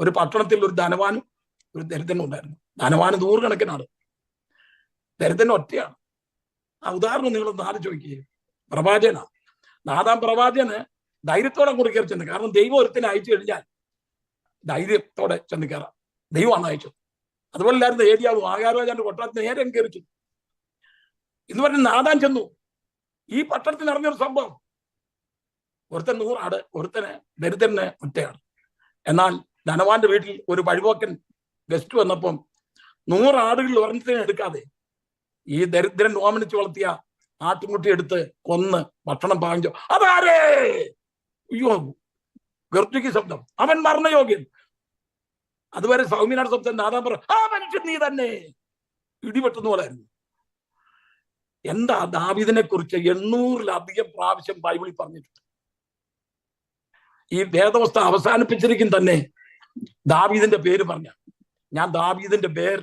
[SPEAKER 1] ഒരു പട്ടണത്തിൽ ഒരു ധനവാനും ഒരു ദരിദ്രനും ഉണ്ടായിരുന്നു. ധനവാന് 100 കണക്കിനാണ്, ദരിദ്രൻ ഒറ്റയാണ്. ആ ഉദാഹരണം നിങ്ങളൊന്ന് ആലോചിക്കുക. പ്രവാചകനാണ്. നാഥാം പ്രവാചകന് ധൈര്യത്തോടെ അങ്ങോട്ട് കയറി ചെന്ന്. കാരണം ദൈവം ഒരുത്തിനെ അയച്ചു കഴിഞ്ഞാൽ ധൈര്യത്തോടെ ചെന്ന് കയറാം. ദൈവമാണ് അയച്ചത്. അതുപോലെ അല്ലായിരുന്നു ഏരിയാവും ആകാരവാചാന്റെ കൊട്ടാരത്തിന് നേരെ കയറി ചെന്നു. എന്ന് പറഞ്ഞ് നാഥാൻ ചെന്നു. ഈ പട്ടണത്തിൽ നടന്നൊരു സംഭവം, ഒരുത്തൻ 100 ആട്, ഒരുത്തന് ദരിദ്രന് ഒറ്റയാണ്. എന്നാൽ ധനവാന്റെ വീട്ടിൽ ഒരു വഴിപോക്കൻ ഗസ്റ്റ് വന്നപ്പം 100 ആടുകളിൽ ഒരെണ്ണത്തിനെ എടുക്കാതെ ഈ ദരിദ്രൻ ഓമനിച്ച് വളർത്തിയ ആട്ടുമുട്ടി എടുത്ത് കൊന്ന് ഭക്ഷണം പാകിച്ചോ. അതാരേ? അയ്യോ, ഗർജിക്ക് ശബ്ദം. അവൻ മരണയോഗ്യൻ. അതുവരെ സൗമ്യനാട് ശബ്ദം. നാദാൻ പറ, ആ മനുഷ്യൻ നീ തന്നെ. ഇടിവെട്ടുന്ന പോലായിരുന്നു. എന്താ ദാവീദിനെ കുറിച്ച് 800-ലധികം പ്രാവശ്യം ബൈബിളിൽ പറഞ്ഞിട്ടുണ്ട്. ഈ വേദവസ്ഥ അവസാനിപ്പിച്ചിരിക്കും തന്നെ ദാവീദിന്റെ പേര് പറഞ്ഞ. ഞാൻ ദാവീദിന്റെ പേർ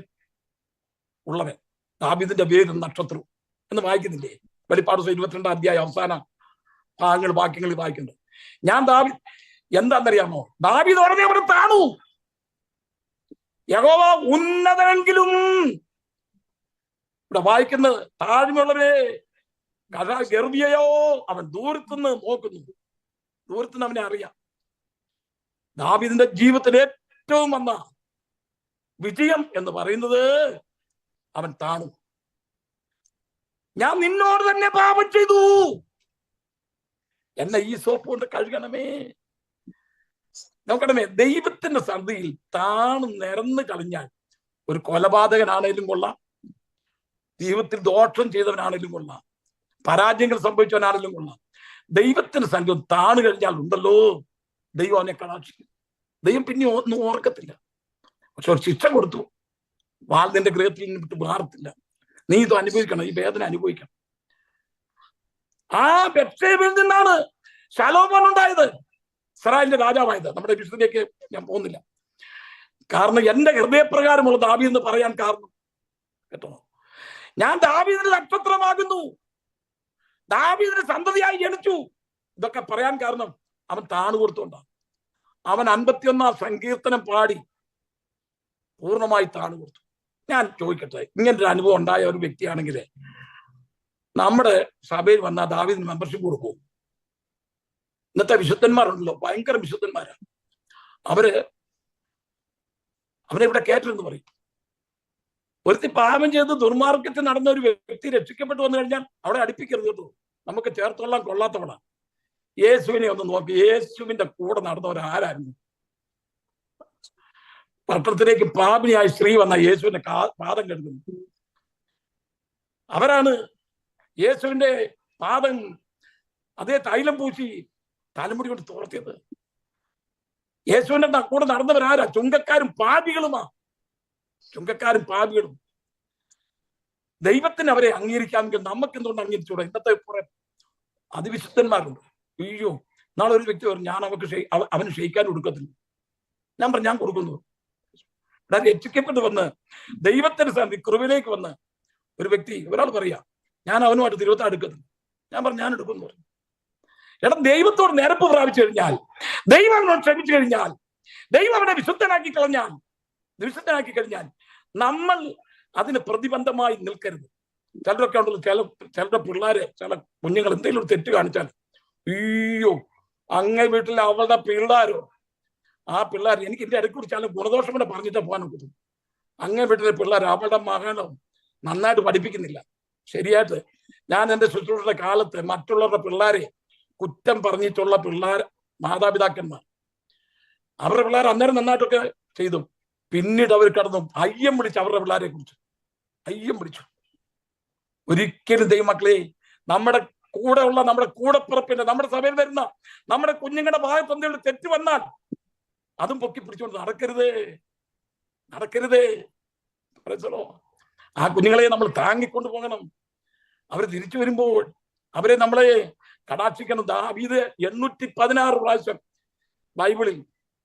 [SPEAKER 1] ഉള്ളവൻ, ദാവീദിന്റെ പേര് നക്ഷത്രം എന്ന് വായിക്കുന്നില്ലേ? വെളിപ്പാട് 22-ാം അധ്യായം അവസാന വാക്യങ്ങളിൽ വായിക്കുന്നുണ്ട്. ഞാൻ ദാവീദ് എന്താണെന്നറിയാമോ? ദാവീദ് ഉടനെ അവിടെ താണു. യഹോവ ഉന്നതനെങ്കിലും, ഇവിടെ വായിക്കുന്നത് താഴ്മയുള്ളവരെ ഗർവിയോ അവൻ ദൂരത്തുനിന്ന് നോക്കുന്നു. ദൂരത്തുനിന്ന് അവനെ അറിയാം. ദാവീദിന്റെ ജീവിതത്തിൽ ഏറ്റവും വന്ന വിജയം എന്ന് പറയുന്നത് അവൻ താണു. ഞാൻ നിന്നോട് തന്നെ പാപം ചെയ്തു, എന്നെ ഈ സോപ്പ് കൊണ്ട് കഴുകണമേ. നോക്കണമേ, ദൈവത്തിന്റെ സന്ധിയിൽ താണു നിരന്ന് കളഞ്ഞാൽ ഒരു കൊലപാതകനാണേലും കൊള്ളാം, ദൈവത്തിൽ ദോഷം ചെയ്തവനാണേലും കൊള്ളാം, പരാജയങ്ങൾ സംഭവിച്ചവനാണേലും കൊള്ളാം, ദൈവത്തിന്റെ സന്ധിയിൽ താണു കഴിഞ്ഞാൽ ഉണ്ടല്ലോ, ദൈവം അവനെ കടാക്ഷിക്കും. ദൈവം പിന്നെ ഒന്നും ഓർക്കത്തില്ല. പക്ഷെ ഒരു ശിക്ഷ കൊടുത്തു. വാൾ നിന്റെ ഗൃഹത്തിൽ നിന്ന് വിട്ട് മാറത്തില്ല. നീ ഇത് അനുഭവിക്കണം, ഈ വേദന അനുഭവിക്കണം. ആ ബത്ശേബയിൽ നിന്നാണ് ശലോമോൻ ഉണ്ടായത്, ഇസ്രായേലിന്റെ രാജാവായത്. നമ്മുടെ വിശുദ്ധിലേക്ക് ഞാൻ പോകുന്നില്ല. കാരണം എന്റെ ഹൃദയപ്രകാരമുള്ള ദാവീദ് എന്ന് പറയാൻ കാരണം കേട്ടോ, ഞാൻ ദാവീദിന്റെ നക്ഷത്രമാകുന്നു, ദാവീദിന്റെ സന്തതിയായി ജനിച്ചു. ഇതൊക്കെ പറയാൻ കാരണം അവൻ താണു കൊടുത്തോണ്ടാണ്. അവൻ 51 സങ്കീർത്തനം പാടി പൂർണ്ണമായി താണു കൊടുത്തു. ഞാൻ ചോദിക്കട്ടെ, ഇങ്ങനൊരു അനുഭവം ഉണ്ടായ ഒരു വ്യക്തിയാണെങ്കിൽ നമ്മുടെ സഭയിൽ വന്നാൽ ദാവീദിന് മെമ്പർഷിപ്പ് കൊടുക്കും? ഇന്നത്തെ വിശുദ്ധന്മാരുണ്ടല്ലോ, ഭയങ്കര വിശുദ്ധന്മാരാണ്. അവനെ ഇവിടെ കയറ്റെന്ന് പറയും. ഒരുത്തി പാപം ചെയ്ത് ദുർമാർഗത്തിൽ നടന്ന ഒരു വ്യക്തി രക്ഷിക്കപ്പെട്ടു വന്നു കഴിഞ്ഞാൽ അവിടെ അടുപ്പിക്കരുത് കേട്ടോ, നമുക്ക് ചേർത്തോളാൻ കൊള്ളാത്തവളാ. യേശുവിനെ ഒന്ന് നോക്കി, യേശുവിന്റെ കൂടെ നടന്നവരാരായിരുന്നു? പട്ടണത്തിലേക്ക് പാപിനിയായ സ്ത്രീ വന്ന യേശുവിന്റെ പാദം കെടുക്കുന്നു. അവരാണ് യേശുവിന്റെ പാദം അതേ തൈലം പൂശി തലമുടി കൊണ്ട് തോർത്തിയത്. യേശുവിന്റെ കൂടെ നടന്നവരാരാ? ചുങ്കക്കാരും പാപികളുമാ. ചുങ്കക്കാരും പാപികളും. ദൈവത്തിന് അവരെ അംഗീകരിക്കാമെങ്കിൽ നമുക്ക് എന്തുകൊണ്ട് അംഗീകരിച്ചൂടെ? ഇന്നത്തെ കുറെ അതിവിശുദ്ധന്മാരുണ്ട്. അയ്യോ, നാളെ ഒരു വ്യക്തി പറഞ്ഞു, ഞാൻ അവന് ക്ഷയിക്കാൻ കൊടുക്കത്തില്ല. ഞാൻ പറഞ്ഞു, ഞാൻ കൊടുക്കുന്നു. രക്ഷിക്കപ്പെട്ട് വന്ന് ദൈവത്തിന്റെ സ്ഥാനത്ത് കൃപയിലേക്ക് വന്ന് ഒരു വ്യക്തി, ഒരാൾ പറയാ, ഞാൻ അവനുമായിട്ട് തിരുവത്ത എടുക്കത്തില്ല. ഞാൻ പറഞ്ഞു, ഞാൻ എടുക്കുന്നു പറഞ്ഞു. എടാ, ദൈവത്തോട് നിരപ്പ് പ്രാപിച്ചു കഴിഞ്ഞാൽ, ദൈവം അവനോട് ക്ഷമിച്ചു കഴിഞ്ഞാൽ, ദൈവം അവനെ വിശുദ്ധനാക്കി കഴിഞ്ഞാൽ നമ്മൾ അതിന് പ്രതിബന്ധമായി നിൽക്കരുത്. ചിലരൊക്കെ ഉണ്ടല്ലോ, ചിലരുടെ പിള്ളേരെ, ചില കുഞ്ഞുങ്ങൾ എന്തെങ്കിലും ഒരു തെറ്റ് കാണിച്ചാൽ, അയ്യോ അങ്ങേ വീട്ടിൽ അവളുടെ പിള്ളേരോ, ആ പിള്ളേർ എനിക്ക് എന്റെ ഇടയ്ക്ക് കുറിച്ചാലും ഗുണദോഷം കൂടെ പറഞ്ഞിട്ട് പോകാൻ ഒക്കത്തും. അങ്ങേ വീട്ടിലെ പിള്ളേർ അവളുടെ മകനോ നന്നായിട്ട് പഠിപ്പിക്കുന്നില്ല. ശരിയായിട്ട് ഞാൻ എൻ്റെ ശുശ്രൂഷയുടെ കാലത്ത് മറ്റുള്ളവരുടെ പിള്ളേരെ കുറ്റം പറഞ്ഞിട്ടുള്ള മാതാപിതാക്കന്മാർ, അവരുടെ പിള്ളേർ അന്നേരം നന്നായിട്ടൊക്കെ ചെയ്തു. പിന്നീട് അവർ കടന്നു അയ്യം വിളിച്ചു, അവരുടെ പിള്ളേരെ കുറിച്ച് അയ്യം വിളിച്ചു. ഒരിക്കലും ദൈവമക്കളെ, നമ്മുടെ കൂടെയുള്ള, നമ്മുടെ കൂടെപ്പിറപ്പിന്റെ, നമ്മുടെ സഭയിൽ വരുന്ന നമ്മുടെ കുഞ്ഞുങ്ങളുടെ ഭാഗത്ത് എന്തെങ്കിലും തെറ്റ് വന്നാൽ അതും പൊക്കി പിടിച്ചുകൊണ്ട് നടക്കരുതേ. ആ കുഞ്ഞുങ്ങളെ നമ്മൾ താങ്ങിക്കൊണ്ട് പോകണം. അവർ തിരിച്ചു വരുമ്പോൾ അവരെ നമ്മളെ കടാക്ഷിക്കണം. ദാവീദ് 816 പ്രാവശ്യം ബൈബിളിൽ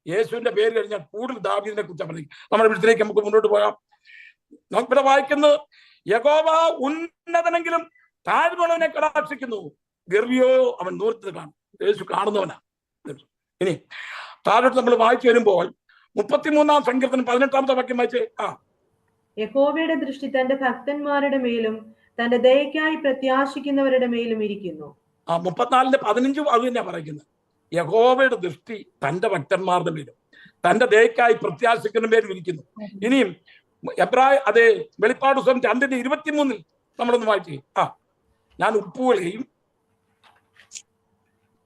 [SPEAKER 1] യേശുവിന്റെ പേര് കഴിഞ്ഞാൽ കൂടുതൽ ദാവീദിനെ കുറിച്ച് പറയും. നമ്മുടെ വീട്ടിലേക്ക് നമുക്ക് മുന്നോട്ട് പോകാം. നമുക്കിവിടെ വായിക്കുന്നത്, യഹോവ ഉന്നതനെങ്കിലും താഴ്ന്നവനെ കടാക്ഷിക്കുന്നു, ഗർവിയോ അവൻ ദൂരത്ത് കാണും. യേശു കാണുന്നവനാ. ഇനി താഴോട്ട് നമ്മൾ വായിച്ചു വരുമ്പോൾ 33-ാം സങ്കീർത്തനം 18-ാമത്തെ വാക്യം വായിച്ചേ.
[SPEAKER 4] യഹോവയുടെ ദൃഷ്ടി തന്റെ ഭക്തന്മാരുടെ മേലും തന്റെ ദയക്കായി പ്രത്യാശിക്കുന്നവരുടെ മേലും ഇരിക്കുന്നു.
[SPEAKER 1] 34-15 അത് തന്നെയാ പറയുന്നത്. യഹോവയുടെ ദൃഷ്ടി തന്റെ ഭക്തന്മാരുടെ മേലും തന്റെ ദയക്കായി പ്രത്യാശിക്കുന്ന മേലും ഇരിക്കുന്നു. ഇനിയും അതേ വെളിപ്പാട് 2:23 നമ്മളൊന്ന് വായിച്ചേ. ഞാൻ ഉൾപ്പുകളെയും,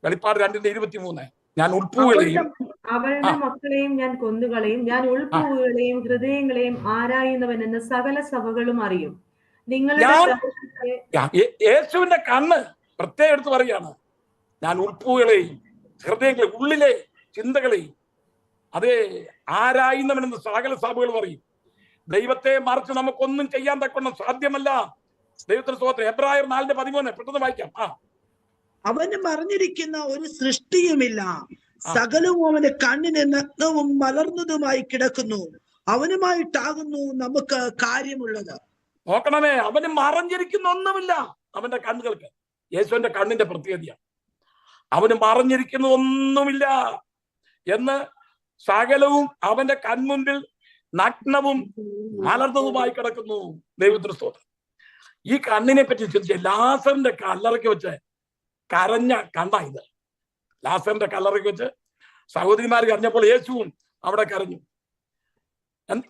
[SPEAKER 1] വെളിപ്പാട് 2:23, ഞാൻ ഉൾപ്പുകളെയും
[SPEAKER 4] അവരുടെ മക്കളെയും ഞാൻ കൊന്നുകളയും, ഞാൻ ഉൾപ്പുകളെയും ഹൃദയങ്ങളെയും ആരായുന്നവൻ എന്ന് സകല സഭകളും അറിയും.
[SPEAKER 1] യേശുവിന്റെ കണ്ണ് പ്രത്യേകം എടുത്ത് പറയാണ്, ഞാൻ ഉൾപ്പുകളെയും ഹൃദയങ്ങളെയും ഉള്ളിലെ ചിന്തകളെയും അതേ ആരായുന്നവനെന്ന് സകല സഭകളും അറിയും. ദൈവത്തെ മറിച്ച് നമുക്കൊന്നും ചെയ്യാൻ തക്കൊന്നും സാധ്യമല്ല. ദൈവത്തിന് സ്തോത്രം. എബ്രായർ 4:13 പെട്ടെന്ന് വായിക്കാം.
[SPEAKER 3] അവന് മറിഞ്ഞിരിക്കുന്ന ഒരു സൃഷ്ടിയുമില്ല, സകലവും അവന്റെ കണ്ണിന് നഗ്നവും മലർന്നതുമായി കിടക്കുന്നു, അവനുമായിട്ടാകുന്നു നമുക്ക് കാര്യമുള്ളത്.
[SPEAKER 1] നോക്കണമേ, അവന് മറഞ്ഞിരിക്കുന്ന ഒന്നുമില്ല അവന്റെ കണ്ണുകൾക്ക്. യേശുവിന്റെ കണ്ണിന്റെ പ്രത്യേകതയാണ്, അവന് മറഞ്ഞിരിക്കുന്ന ഒന്നുമില്ല എന്ന് സകലവും അവന്റെ കൺമുൻപിൽ നഗ്നവും മലർന്നതുമായി കിടക്കുന്നു. ദൈവത്തിന് സ്തോത്രം. ഈ കണ്ണിനെ പറ്റി ചിന്തിച്ച ലാസറിന്റെ കല്ലറയ്ക്ക് വെച്ച് കരഞ്ഞ കണ്ണ ഇത്. ലാസറിന്റെ കല്ലറയ്ക്ക് വെച്ച് സഹോദരിമാർ കരഞ്ഞപ്പോൾ യേശുവും അവിടെ കരഞ്ഞു.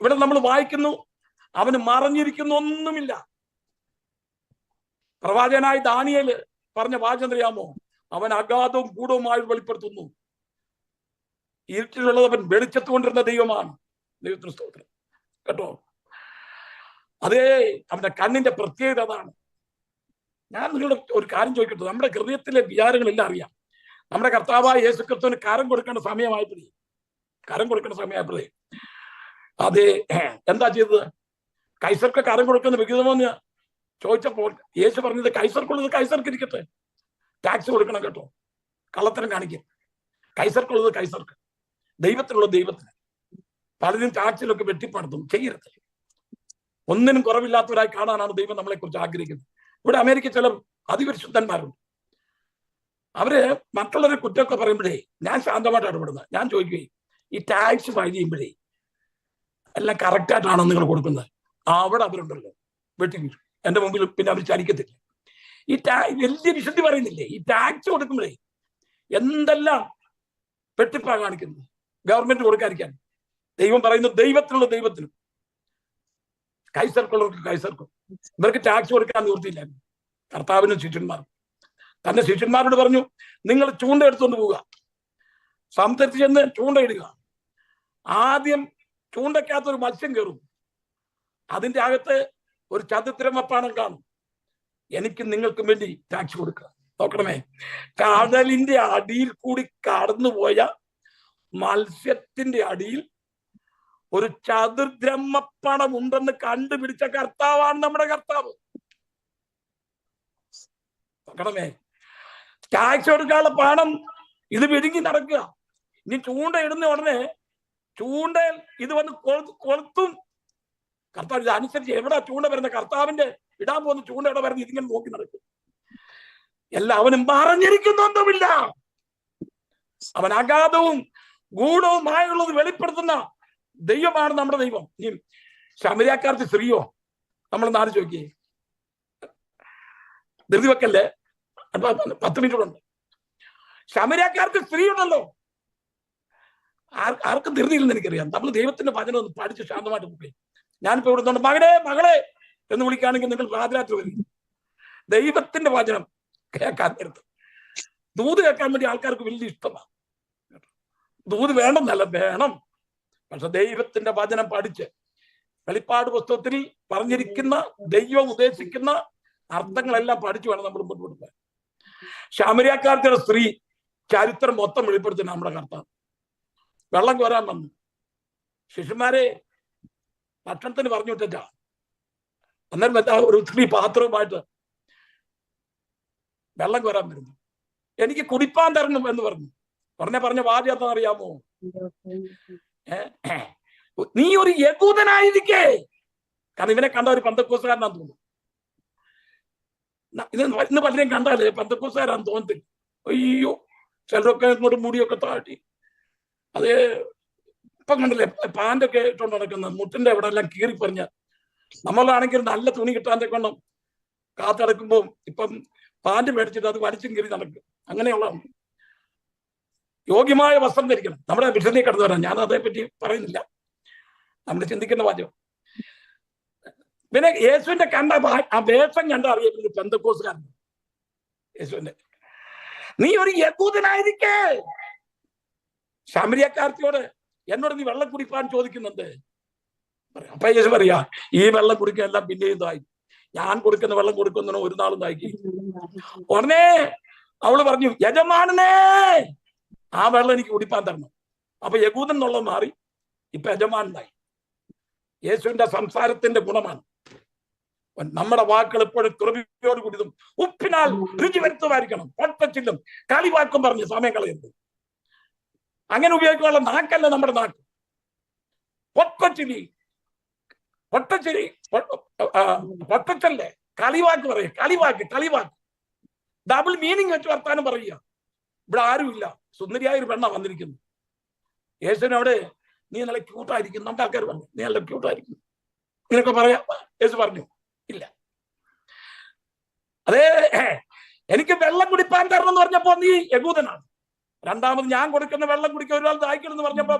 [SPEAKER 1] ഇവിടെ നമ്മൾ വായിക്കുന്നു, അവന് മറഞ്ഞിരിക്കുന്ന ഒന്നുമില്ല. പ്രവാചകനായ ദാനിയേല് പറഞ്ഞ വാചന്ദ്രയാമോ, അവൻ അഗാധവും ഗൂഢവുമായി വെളിപ്പെടുത്തുന്നു. ഇരുട്ടിലുള്ളത് അവൻ വെളിച്ചത്തുകൊണ്ടിരുന്ന ദൈവമാണ്. ദൈവത്തിന് സ്തോത്രം കേട്ടോ. അതേ അവന്റെ കണ്ണിന്റെ പ്രത്യേകത അതാണ്. ഞാൻ നിങ്ങളുടെ ഒരു കാര്യം ചോദിക്കട്ടെ, നമ്മുടെ ഹൃദയത്തിലെ വിചാരങ്ങളെല്ലാം അറിയാം. നമ്മുടെ കർത്താവായ യേശു ക്രിസ്തുവിന് കരം കൊടുക്കേണ്ട സമയമായപ്പോഴേ അതെ എന്താ ചെയ്തത്? കൈസർക്ക് കരം കൊടുക്കുന്ന വിഹിതമെന്ന് ചോദിച്ചപ്പോൾ യേശു പറഞ്ഞത്, കൈസർക്കുള്ളത് കൈസർക്ക് ഇരിക്കട്ടെ, ടാക്സ് കൊടുക്കണം കേട്ടോ, കള്ളത്തരം കാണിക്കും. കൈസർക്കുള്ളത് കൈസർക്ക്, ദൈവത്തിനുള്ളത് ദൈവത്തിന്. പലരും ടാക്സിലൊക്കെ വെട്ടിപ്പടുത്തും ചെയ്യരുത്. ഒന്നിനും കുറവില്ലാത്തവരായി കാണാനാണ് ദൈവം നമ്മളെ കുറിച്ച് ആഗ്രഹിക്കുന്നത്. ഇവിടെ അമേരിക്ക ചില അതിപരിശുദ്ധന്മാരുണ്ട്. അവര് മറ്റുള്ളവരെ കുറ്റമൊക്കെ പറയുമ്പോഴേ ഞാൻ ശാന്തമായിട്ട് ഇടപെടുന്നത്. ഞാൻ ചോദിക്കുകയും ഈ ടാക്സ് ഫയൽ ചെയ്യുമ്പോഴേ എല്ലാം കറക്റ്റായിട്ടാണോ നിങ്ങൾ കൊടുക്കുന്നത്? അവിടെ അവരുണ്ടല്ലോ വെട്ടി വീഴും എന്റെ മുമ്പിൽ, പിന്നെ അവർ ചലിക്കത്തില്ല. ഈ വലിയ വിശുദ്ധി പറയുന്നില്ലേ, ഈ ടാക്സ് കൊടുക്കുമ്പോഴേ എന്തെല്ലാം വെട്ടിപ്പാ കാണിക്കുന്നത് ഗവൺമെന്റ് കൊടുക്കാതിരിക്കാൻ. ദൈവം പറയുന്നത് ദൈവത്തിനുള്ള ദൈവത്തിനും കൈസർക്കുള്ളവർക്ക് കൈസർക്കും. ഇവർക്ക് ടാക്സ് കൊടുക്കാൻ നിവൃത്തിയില്ലായിരുന്നു. കർത്താവിനും ശിഷ്യന്മാരും തന്റെ ശിഷ്യന്മാരോട് പറഞ്ഞു, നിങ്ങൾ ചൂണ്ട എടുത്തുകൊണ്ട് പോവുക, സമുദ്രത്തിൽ ചെന്ന് ചൂണ്ടയിടുക. ആദ്യം ചൂണ്ടയ്ക്കകത്തൊരു മത്സ്യം കയറും, അതിന്റെ അകത്ത് ഒരു ചതുരമപ്പാണം കാണും. എനിക്ക് നിങ്ങൾക്കും വേണ്ടി ടാക്സ് കൊടുക്കുക. നോക്കണമേ, കടലിന്റെ അടിയിൽ കൂടി കടന്നുപോയ മത്സ്യത്തിന്റെ അടിയിൽ ഒരു ചതുർദ്രഹ്മപ്പണം ഉണ്ടെന്ന് കണ്ടുപിടിച്ച കർത്താവാണ് നമ്മുടെ കർത്താവ്. നോക്കണമേ, ടാക്സ് കൊടുക്കാനുള്ള പണം ഇത് വിഴുങ്ങി നടക്കുക. ഇനി ചൂണ്ട ഇടുന്ന ഉടനെ ചൂണ്ടയിൽ ഇത് വന്ന് കൊളുത്തും. കർത്താവ് ഇതനുസരിച്ച് എവിടെ ചൂണ്ട വരുന്ന, കർത്താവിന്റെ ഇടാൻ പോകുന്ന ചൂണ്ട എവിടെ വരുന്ന, ഇതിങ്ങനെ നോക്കി നടക്കും. എല്ലാവനും മറഞ്ഞിരിക്കുന്നൊന്നുമില്ല. അവൻ അഗാധവും ഗൂഢവുമായുള്ളത് വെളിപ്പെടുത്തുന്ന ദൈവമാണ് നമ്മുടെ ദൈവം. ഇനി ശമരിയാക്കാർക്ക് സ്ത്രീയോ നമ്മൾ നാല് ചോദിക്കേ, ധൃതി വെക്കല്ലേ, 10 മിനിറ്റ് ഉണ്ട്. ശമരിയാക്കാർക്ക് സ്ത്രീ ഉണ്ടല്ലോ, ആർക്കും ധൃതിയില്ലെന്ന് എനിക്കറിയാം. നമ്മൾ ദൈവത്തിന്റെ വചനം ഒന്ന് പഠിച്ച് ശാന്തമായിട്ട് പോയി. ഞാനിപ്പോ ഇവിടെ മകളെ മകളെ എന്ന് വിളിക്കുകയാണെങ്കിൽ നിങ്ങൾ പാതിരാത്രി വരും. ദൈവത്തിന്റെ വചനം കേൾക്കാൻ നേരത്ത് ദൂത് കേൾക്കാൻ വേണ്ടി ആൾക്കാർക്ക് വലിയ ഇഷ്ടമാണ്. ദൂത് വേണമെന്നല്ല, വേണം. പക്ഷെ ദൈവത്തിന്റെ വചനം പഠിച്ച് വെളിപ്പാട് പുസ്തകത്തിൽ പറഞ്ഞിരിക്കുന്ന ദൈവം ഉദ്ദേശിക്കുന്ന അർത്ഥങ്ങളെല്ലാം പഠിച്ചു വേണം നമ്മൾ മുൻപോട്ട് പോകാൻ. ശമരിയാക്കാരുടെ സ്ത്രീ ചരിത്രം മൊത്തം വെളിപ്പെടുത്തുന്ന നമ്മുടെ കർത്താവ്. വെള്ളം കോരാൻ വന്നു, ശിഷ്യന്മാരെ ഭക്ഷണത്തിന് പറഞ്ഞു വിട്ടാ. അന്നേരം ഒരു സ്ത്രീ പാത്രവുമായിട്ട് വെള്ളം കോരാൻ വരുന്നു. എനിക്ക് കുടിപ്പാൻ തരണം എന്ന് പറഞ്ഞു. പറഞ്ഞ വാദ്യം എന്താ അറിയാമോ? നീ ഒരു യഹൂദനായിരിക്കേ. കാരണം ഇവനെ കണ്ട ഒരു പെന്തക്കോസ്തുകാരനാന്ന് തോന്നുന്നു. ഇന്ന് പലരെയും കണ്ടാലേ പെന്തക്കോസ്തുകാരാന്ന് തോന്നത്തില്ല. അയ്യോ, ചിലരൊക്കെ ഇങ്ങോട്ട് മുടിയൊക്കെ താഴ്ത്തി, അത് ഇപ്പം കണ്ടില്ലേ പാൻ്റൊക്കെ ഇട്ടുകൊണ്ട് നടക്കുന്നത്, മുട്ടിന്റെ എവിടെ എല്ലാം കീറി പറഞ്ഞ. നമ്മളാണെങ്കിൽ നല്ല തുണി കിട്ടാൻ്റെ കൊണ്ടും കാത്തടക്കുമ്പോ ഇപ്പം പാൻറ് മേടിച്ചിട്ട് അത് വലിച്ചും കീറി നടക്കും. അങ്ങനെയുള്ള യോഗ്യമായ വസ്ത്രം ധരിക്കണം. നമ്മുടെ വിഷയത്തിൽ കടന്നു വരാം, ഞാൻ അതേപ്പറ്റി പറയുന്നില്ല, നമ്മൾ ചിന്തിക്കുന്ന വാചകം. പിന്നെ യേശുവിന്റെ കണ്ട ആ വേഷം കണ്ട അറിയപ്പെടുന്നത് പെന്തക്കോസ്തുകാരൻ. യേശുവിന്റെ നീ ഒരു യഹൂദനായിരിക്കേ. ശമരിയക്കാർത്തിയോട് എന്നോട് നീ വെള്ളം കുടിപ്പാൻ ചോദിക്കുന്നുണ്ട്. അപ്പൊ യേശു പറയാ, ഈ വെള്ളം കുടിക്കാൻ എല്ലാം പിന്നെയും തായി, ഞാൻ കൊടുക്കുന്ന വെള്ളം കൊടുക്കുന്നതിനോ ഒരു നാളും തായ്ക്കി. ഉടനെ അവള് പറഞ്ഞു, യജമാനനെ ആ വെള്ളം എനിക്ക് കുടിപ്പാൻ തരണം. അപ്പൊ യഹൂദൻ എന്നുള്ളത് മാറി, ഇപ്പൊ യജമാനായി. യേശുവിന്റെ സംസാരത്തിന്റെ ഗുണമാണ്. നമ്മുടെ വാക്കുകൾ എപ്പോഴും കൃപയോട് കൂടിയതും ഉപ്പിനാൽ രുചി വരുത്തുമായിരിക്കണം. പൊട്ടച്ചില്ലും കളിവാക്കും പറഞ്ഞ് സമയം കളയരുത്. അങ്ങനെ ഉപയോഗിക്കാനുള്ള നാക്കല്ല നമ്മുടെ നാക്ക്. പൊട്ടച്ചല്ലേ കളിവാക്ക് പറയുക, കളിവാക്ക് ഡബിൾ മീനിങ് വെച്ച് വർത്താനം പറയുക. ഇവിടെ ആരുമില്ല, സുന്ദരിയായ ഒരു പെണ്ണ വന്നിരിക്കുന്നു. യേശുവിന് അവിടെ നീ നല്ല ക്യൂട്ടായിരിക്കും, നമ്മുടെ ആൾക്കാർ പറഞ്ഞു നീ നല്ല ക്യൂട്ടായിരിക്കും, ഇങ്ങനെയൊക്കെ പറയാ. യേശു പറഞ്ഞു ഇല്ല. അതേ എനിക്ക് വെള്ളം കുടിപ്പാൻ തരണം എന്ന് പറഞ്ഞപ്പോ നീ യഹൂദനാണ്. രണ്ടാമത് ഞാൻ കൊടുക്കുന്ന വെള്ളം കുടിക്കാൻ ഒരാൾ ദാഹിക്കണം എന്ന് പറഞ്ഞപ്പോ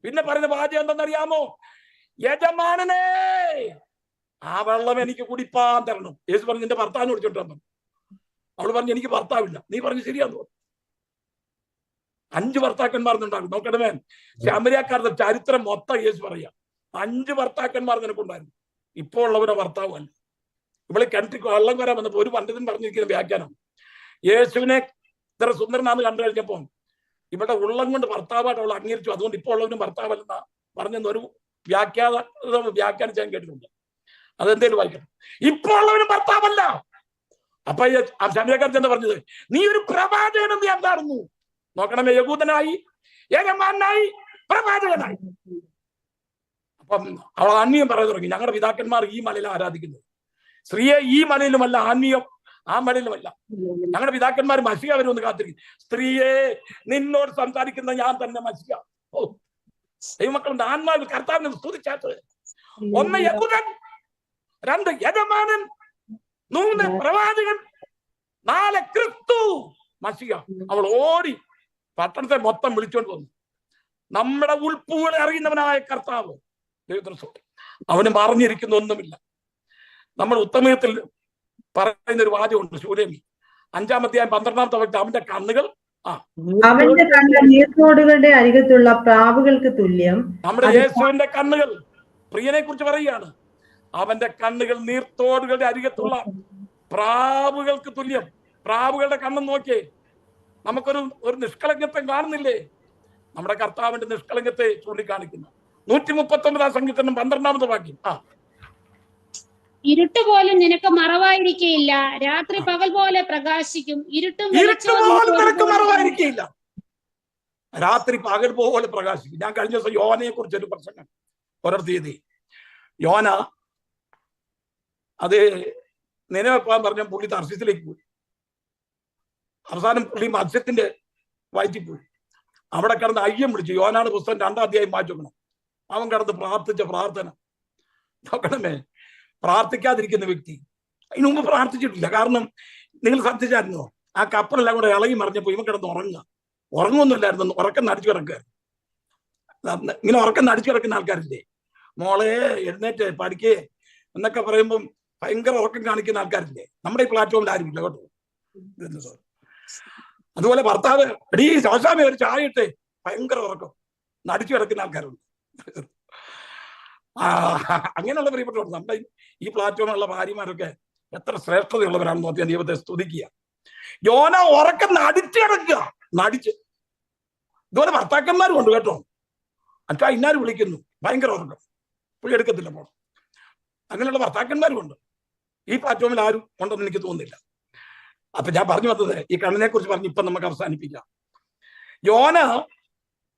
[SPEAKER 1] പിന്നെ പറയുന്ന വാചകം എന്തെന്നറിയാമോ? യജമാനനെ ആ വെള്ളം എനിക്ക് കുടിപ്പാൻ തരണം. യേശു പറഞ്ഞു നിന്റെ ഭർത്താവിനെ കുടിച്ചോണ്ടിരുന്നു. അവള് പറഞ്ഞു എനിക്ക് ഭർത്താവില്ല. നീ പറഞ്ഞു ശരിയാന്ന് പറഞ്ഞു. 5 ഭർത്താക്കന്മാർന്നുണ്ടാകും. നോക്കണമേ, ശമരിയക്കാരുടെ ചരിത്രം മൊത്തം യേശു പറയാ. 5 ഭർത്താക്കന്മാർ നിനക്കുണ്ടായിരുന്നു. ഇപ്പോൾ ഉള്ളവരുടെ ഭർത്താവല്ല. ഇവള് കിണറ്റിക്ക് വെള്ളം വരാൻ വന്നപ്പോ ഒരു പണ്ഡിതൻ പറഞ്ഞിരിക്കുന്ന വ്യാഖ്യാനം, യേശുവിനെ ഇത്ര സുന്ദരനാന്ന് കണ്ടു കഴിഞ്ഞപ്പോ ഇവിടെ ഉള്ളം കൊണ്ട് ഭർത്താവായിട്ട് അവൾ അംഗീകരിച്ചു, അതുകൊണ്ട് ഇപ്പോൾ ഉള്ളവരും ഭർത്താവല്ലെന്ന പറഞ്ഞെന്നൊരു വ്യാഖ്യാനിച്ച് ഞാൻ കേട്ടിട്ടുണ്ട്. അതെന്തേലും വായിക്കണം. ഇപ്പോൾ ഉള്ളവരും ഭർത്താവല്ല. അപ്പൊ ശമരിയക്കാരൻ എന്താ പറഞ്ഞത്? നീ ഒരു പ്രവാചകൻ നീ എന്താണെന്നു. നോക്കണമേ, യഹൂദനായി, യജമാനായി, പ്രവാചകനായി. അപ്പം അവൾ ആത്മീയം പറയാൻ തുടങ്ങി. ഞങ്ങളുടെ പിതാക്കന്മാർ ഈ മലയിൽ ആരാധിക്കുന്നത്, സ്ത്രീയെ ഈ മലയിലുമല്ല ആത്മീയം ആ മഴയിലുമല്ല. ഞങ്ങളുടെ പിതാക്കന്മാർ മസിക വരുമെന്ന് കാത്തിരിക്കും. സ്ത്രീയെ, നിന്നോട് സംസാരിക്കുന്ന ഞാൻ തന്നെ മസിക. ഓ ദൈവമക്കളുടെ ആത്മാവിൽ കർത്താവിനെ സ്തുതിച്ചാട്ട്. 1 യഹൂദൻ, 2 യജമാനൻ, 3 പ്രവാചകൻ, 4 ക്രിസ്തു മസിക. അവൾ ഓടി പട്ടണത്തെ മൊത്തം വിളിച്ചോണ്ട് വന്നു. നമ്മുടെ ഉൾപ്പുകളെ അറിയുന്നവനായ കർത്താവ് അവന് മറിഞ്ഞിരിക്കുന്ന ഒന്നുമില്ല. നമ്മൾ ഉത്തമയത്തിൽ പറയുന്ന ഒരു വാചകമുണ്ട്, ശൂലേമി 5-ാം അധ്യായം 12-ാമത്തെ വാക്യം. അവന്റെ കണ്ണുകൾ
[SPEAKER 4] അവന്റെ കണ്ണ് നീർത്തോടുകളുടെ അരികത്തുള്ള പ്രാവുകൾക്ക് തുല്യം.
[SPEAKER 1] നമ്മുടെ യേശുവിന്റെ കണ്ണുകൾ പ്രിയനെ കുറിച്ച് പറയുകയാണ്. അവന്റെ കണ്ണുകൾ നീർത്തോടുകളുടെ അരികത്തുള്ള പ്രാവുകൾക്ക് തുല്യം. പ്രാവുകളുടെ കണ്ണെന്ന് നോക്കിയേ, നമുക്കൊരു നിഷ്കളങ്കത്വം കാണുന്നില്ലേ? നമ്മുടെ കർത്താവിന്റെ നിഷ്കളങ്കത്തെ ചൂണ്ടിക്കാണിക്കുന്നു. 139-ാം സങ്കീർത്തനം 12-ാമത്തെ വാക്യം.
[SPEAKER 2] ഇരുട്ട് പോലും നിനക്ക് മറവായിരിക്കയില്ല, രാത്രി പകൽ പോലെ പ്രകാശിക്കും, ഇരുട്ടും
[SPEAKER 1] മറവായിരിക്കയില്ല, രാത്രി പകൽ പോലെ പ്രകാശിക്കും. ഞാൻ കഴിഞ്ഞ ദിവസം യോനയെ കുറിച്ച് ഒരു പ്രസംഗം ഒരിടത്ത് ചെയ്തി. യോന അത് നിലവെക്കാൻ പറഞ്ഞ പുള്ളി തർശീസിലേക്ക് പോയി. അവസാനം പുള്ളി മത്സ്യത്തിന്റെ വയറ്റിൽ പോയി. അവിടെ കിടന്ന് അയ്യം വിളിച്ചു. യോനാണ് പുസ്തകം 2-ാം അധ്യായം വായിച്ചു നോക്കണം. അവൻ കിടന്ന് പ്രാർത്ഥിച്ച പ്രാർത്ഥന നോക്കണമേ. പ്രാർത്ഥിക്കാതിരിക്കുന്ന വ്യക്തി അതിനു മുമ്പ് പ്രാർത്ഥിച്ചിട്ടില്ല. കാരണം നിങ്ങൾ ശ്രദ്ധിച്ചായിരുന്നോ, ആ കപ്പലെല്ലാം കൂടെ ഇളകി മറിഞ്ഞപ്പോ ഇവൻ കിടന്ന് ഉറങ്ങുന്നില്ലായിരുന്നു. ഉറക്കം നടിച്ചു കിടക്കുകയായിരുന്നു. ഇങ്ങനെ ഉറക്കം നടിച്ചു കിടക്കുന്ന ആൾക്കാരില്ലേ, മോളെ എഴുന്നേറ്റ് പഠിക്കേ എന്നൊക്കെ പറയുമ്പം ഭയങ്കര ഉറക്കം കാണിക്കുന്ന ആൾക്കാരില്ലേ. നമ്മുടെ ഈ പ്ലാറ്റ്ഫോമിൽ ആരുമില്ല കേട്ടോ. അതുപോലെ ഭർത്താവ് എടീ ശോശാമി ഒരു ചായ ഇട്ടേ, ഭയങ്കര ഉറക്കം നടിച്ചു കിടക്കുന്ന ആൾക്കാരുണ്ട്. അങ്ങനെയുള്ള പ്രിയപ്പെട്ടവർ നമ്മുടെ ഈ പ്ലാറ്റ്ഫോമിലുള്ള ഭാര്യമാരൊക്കെ എത്ര ശ്രേഷ്ഠതയുള്ളവരാണെന്ന് നോക്കിയാൽ ദൈവത്തെ സ്തുതിക്കുക. യോന ഉറക്കം നടിച്ചു കിടക്കുക, നടിച്ച്. ഇതുപോലെ ഭർത്താക്കന്മാരും ഉണ്ട് കേട്ടോ. അച്ഛാ ഇന്നാരും വിളിക്കുന്നു, ഭയങ്കര ഉറക്കം, പുള്ളി എടുക്കത്തില്ല പോണം. അങ്ങനെയുള്ള ഭർത്താക്കന്മാരും ഉണ്ട്. ഈ പ്ലാറ്റ്ഫോമിൽ ആരും ഉണ്ടെന്ന് എനിക്ക് തോന്നുന്നില്ല. അപ്പൊ ഞാൻ പറഞ്ഞു വന്നത് ഈ കടലിനെ കുറിച്ച് പറഞ്ഞ് ഇപ്പൊ നമുക്ക് അവസാനിപ്പിക്കാം. യോന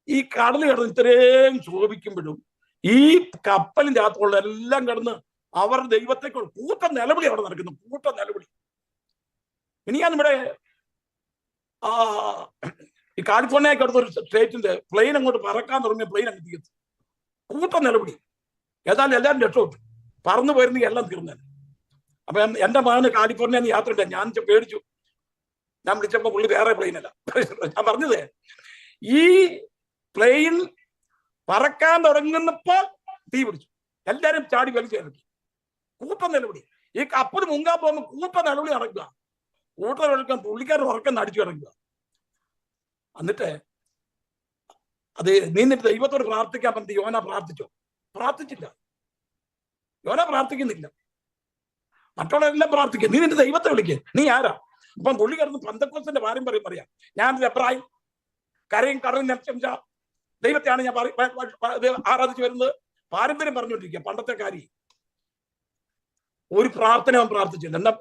[SPEAKER 1] ഈ കടൽ കിടന്ന് ഇത്രയും ശോഭിക്കുമ്പോഴും ഈ കപ്പലിന്റെ അകത്തുള്ള എല്ലാം കിടന്ന് അവർ ദൈവത്തെ കൂട്ട നിലവിളി അവിടെ നടക്കുന്നു, കൂട്ട നിലവിളി. ഇനി ഞാൻ നമ്മുടെ ഈ കാലിഫോർണിയക്ക് അടുത്തൊരു സ്റ്റേറ്റിന്റെ പ്ലെയിൻ അങ്ങോട്ട് പറക്കാൻ തുടങ്ങിയ പ്ലെയിൻ അങ്ങ് തീർന്നു, കൂട്ട നിലവിളി. ഏതായാലും എല്ലാവരും രക്ഷപ്പെട്ടു, പറന്നു പോയിരുന്നെങ്കിൽ എല്ലാം തീർന്നേനെ. അപ്പൊ എന്റെ മകന് കാലിഫോർണിയ യാത്ര ഉണ്ട്. ഞാൻ പേടിച്ചു. ഞാൻ വിളിച്ചപ്പോ പുള്ളി വേറെ പ്ലെയിനല്ല. ഞാൻ പറഞ്ഞത് ഈ പ്ലെയിൻ പറക്കാൻ തുടങ്ങുന്നപ്പോൾ തീ പിടിച്ചു, എല്ലാരും ചാടി വലിച്ചിറക്കി, കൂട്ട നിലവിളി. ഈ കപ്പൽ മുങ്ങാൻ പോകുമ്പോൾ കൂട്ട നിലവിളി നടക്കുക, കൂട്ട നിലവിളിക്കാൻ പുള്ളിക്കാരൻ ഉറക്കം നടിച്ചു കിടക്കുക. എന്നിട്ട് അത് നീന്നിട്ട് ദൈവത്തോട് പ്രാർത്ഥിക്കാൻ പറഞ്ഞിട്ട് യോന പ്രാർത്ഥിച്ചോ? പ്രാർത്ഥിച്ചില്ല. യോന പ്രാർത്ഥിക്കുന്നില്ല. മറ്റുള്ളവരെല്ലാം പ്രാർത്ഥിക്കുക. നീ നിന്റെ ദൈവത്തെ വിളിക്കുക. നീ ആരാ? അപ്പം പുള്ളി കിടന്ന് പന്തക്കോസ്തിന്റെ പാരമ്പര്യം പറയാം. ഞാൻ എബ്രാഹിം കരയും കടലും നിറച്ച ദൈവത്തെയാണ് ഞാൻ ആരാധിച്ചു വരുന്നത്. പാരമ്പര്യം പറഞ്ഞുകൊണ്ടിരിക്കുക. പണ്ടത്തെ കാര്യം ഒരു പ്രാർത്ഥന അവൻ പ്രാർത്ഥിച്ചില്ല. എന്നാ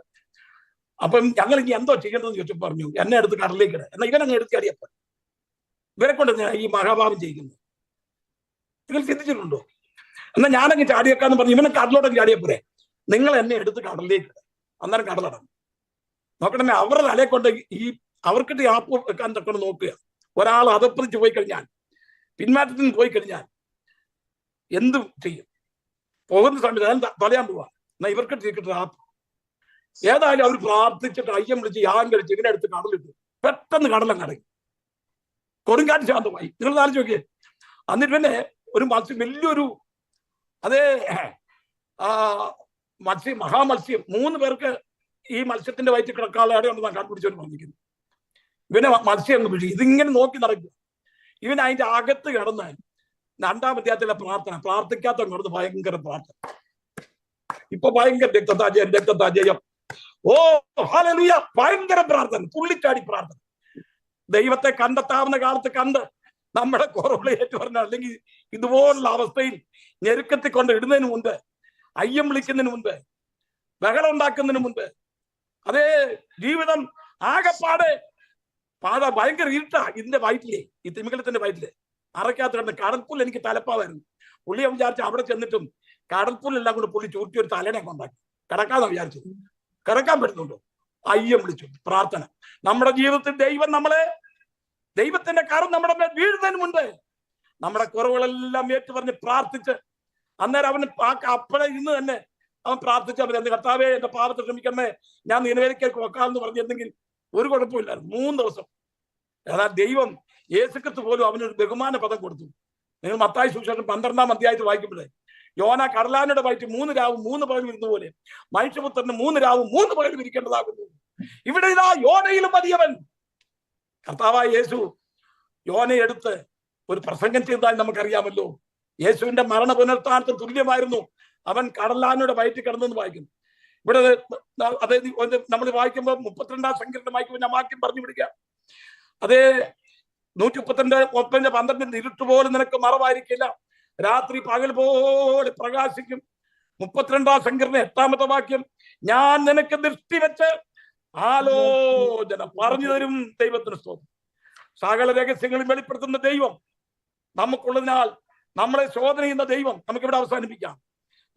[SPEAKER 1] അപ്പം ഞങ്ങൾ ഇനി എന്തോ ചെയ്യേണ്ടതെന്ന് ചോദിച്ചു. പറഞ്ഞു എന്നെ എടുത്ത് കടലിലേക്ക് ഇട. എന്നാൽ ഇവനങ്ങ് എടുത്ത് ചാടിയപ്പോൾ ഇവരെ കൊണ്ട് ഈ മഹാഭാവം ചെയ്യുന്നത് നിങ്ങൾ ചിന്തിച്ചിട്ടുണ്ടോ? എന്നാൽ ഞാനങ്ങ് ചാടിയേക്കാന്ന് പറഞ്ഞു ഇവനെ കടലോട്ടൊക്കെ ചാടിയപ്പോഴേ നിങ്ങൾ എന്നെ എടുത്ത് കടലിലേക്ക് ഇട. അന്നേരം കടലടങ്ങും. നോക്കണമേ, അവരുടെ തലയെ കൊണ്ട് ഈ അവർക്കിട്ട് ആപ്പ് വെക്കാൻ തക്കണം നോക്കുക. ഒരാൾ അതപ്പതിച്ച് പോയി കഴിഞ്ഞാൽ, പിന്മാറ്റത്തിന് പോയി കഴിഞ്ഞാൽ എന്ത് ചെയ്യും? പോകുന്ന സമയത്ത് തലയാൻ പോവാ. എന്നാ ഇവർക്ക് തീക്കിട്ട് ആപ്പ്. ഏതായാലും അവർ പ്രാർത്ഥിച്ചിട്ട് അയ്യം വിളിച്ച് യാഗം കഴിച്ച് ഇവനെ എടുത്ത് കടലിട്ടു. പെട്ടെന്ന് കടലം കടങ്ങി, കൊടുങ്കാറ്റ് ശാന്തമായി. നിങ്ങൾ ആലോചിച്ച് നോക്കിയേ. എന്നിട്ട് പിന്നെ ഒരു മത്സ്യം, വലിയൊരു അതേ മത്സ്യം, മഹാമത്സ്യം, 3 പേർക്ക് ഈ മത്സ്യത്തിന്റെ വയറ്റിൽ കിടക്കാനുള്ള ഇടയുണ്ടെന്നാണ് കണ്ടുപിടിച്ചവർ പറഞ്ഞിരിക്കുന്നത്. ഇവനെ മത്സ്യം അങ്ങ് പിടിച്ചു. ഇതിങ്ങനെ നോക്കി നടക്കുക. ഇവൻ അതിന്റെ അകത്ത് കിടന്ന് 2-ാം അധ്യായത്തിലെ പ്രാർത്ഥന, പ്രാർത്ഥിക്കാത്ത കിടന്ന് ഭയങ്കര പ്രാർത്ഥന. ഇപ്പൊ ഭയങ്കര രക്തത്താജയം. ഓ ഹല്ലേലൂയ, ഭയങ്കര പ്രാർത്ഥന, തുള്ളിച്ചാടി പ്രാർത്ഥന. ദൈവത്തെ കണ്ടെത്താവുന്ന കാലത്ത് കണ്ട് നമ്മുടെ കുറവുകൾ ഏറ്റു പറഞ്ഞ, അല്ലെങ്കിൽ ഇതുപോലുള്ള അവസ്ഥയിൽ ഞെരുക്കത്തിൽ കൊണ്ട് ഇടുന്നതിന് മുൻപ്, അയ്യം വിളിക്കുന്നതിന് മുൻപ്, ബഹളം ഉണ്ടാക്കുന്നതിന് മുൻപ്, അതേ ജീവിതം ആകെപ്പാടെ ഭയങ്കര ഇരുട്ടാ ഇതിന്റെ വയറ്റിലെ, ഈ തിമിംഗലത്തിന്റെ വയറ്റിലെ അറയ്ക്കകത്ത് കിടന്ന് കടൽപ്പുൽ എനിക്ക് തലപ്പാവായിരുന്നു. പുള്ളിയെ വിചാരിച്ച അവിടെ ചെന്നിട്ടും കടൽപ്പുല്ലെല്ലാം കൂടെ പുള്ളി ചൂറ്റി ഒരു തലേനെ കൊണ്ടാക്കി കിടക്കാന്ന് വിചാരിച്ചത്. കിടക്കാൻ പറ്റുന്നുണ്ടോ? അയ്യം വിളിച്ചു. പ്രാർത്ഥന. നമ്മുടെ ജീവിതത്തിൽ ദൈവത്തിന്റെ കരം നമ്മുടെ മേൽ വീഴുന്നതിന് മുൻപ് നമ്മുടെ കുറവുകളെല്ലാം ഏറ്റുപറഞ്ഞ് പ്രാർത്ഥിച്ച്, അന്നേരം അവന് അപ്പോഴേ ഇന്ന് തന്നെ അവൻ പ്രാർത്ഥിച്ചാൽ മതി. കർത്താവേ, എന്റെ പാപത്തെ ക്ഷമിക്കണമേ, ഞാൻ നിലവിലേക്ക് വെക്കാമെന്ന് പറഞ്ഞിരുന്നെങ്കിൽ ഒരു കുഴപ്പമില്ലായിരുന്നു. 3 ദിവസം. എന്നാൽ ദൈവം യേശുക്രിസ്തു പോലും അവനൊരു ബഹുമാന പദം കൊടുത്തു. നിങ്ങൾ മത്തായി സുവിശേഷം 12-ാം അധ്യായത്തിൽ വായിക്കുമ്പോഴേ, യോന കടലാനയുടെ വയറ്റിൽ 3 രാവും 3 പകലും ഇരുന്ന പോലെ മനുഷ്യപുത്രന് 3 രാവും 3 പകലും ഇരിക്കേണ്ടതാകുന്നു. ഇവിടെ ഇതാ യോനയിലും വലിയവൻ. കർത്താവായ യേശു യോനയെടുത്ത് ഒരു പ്രസംഗം ചെയ്തതായി നമുക്കറിയാമല്ലോ. യേശുവിന്റെ മരണ പുനരുത്ഥാനത്തിന് തുല്യമായിരുന്നു അവൻ കടലാനയുടെ വയറ്റിൽ കിടന്നെന്ന് വായിക്കുന്നു. ഇവിടെ അതായത് നമ്മൾ വായിക്കുമ്പോൾ 32-ാം സങ്കീർത്തനം വായിക്കുമ്പോൾ ഞാൻ വാക്യം പറഞ്ഞു പിടിക്കാം. അതേ 132 12 ഇരുട്ടുപോലെ നിനക്ക് മറവായിരിക്കില്ല, രാത്രി പകൽ പോലെ പ്രകാശിക്കും. 32-ാം സങ്കീർത്തനം 8-ാമത്തെ വാക്യം, ഞാൻ നിനക്ക് ദൃഷ്ടി വെച്ച് ആലോചന പറഞ്ഞു തരും. ദൈവത്തിന് സ്തോത്രം. സകല രഹസ്യങ്ങളും വെളിപ്പെടുത്തുന്ന ദൈവം നമുക്കുള്ളതിനാൽ നമ്മളെ ശോധന ചെയ്യുന്ന ദൈവം നമുക്കിവിടെ അവസാനിപ്പിക്കാം.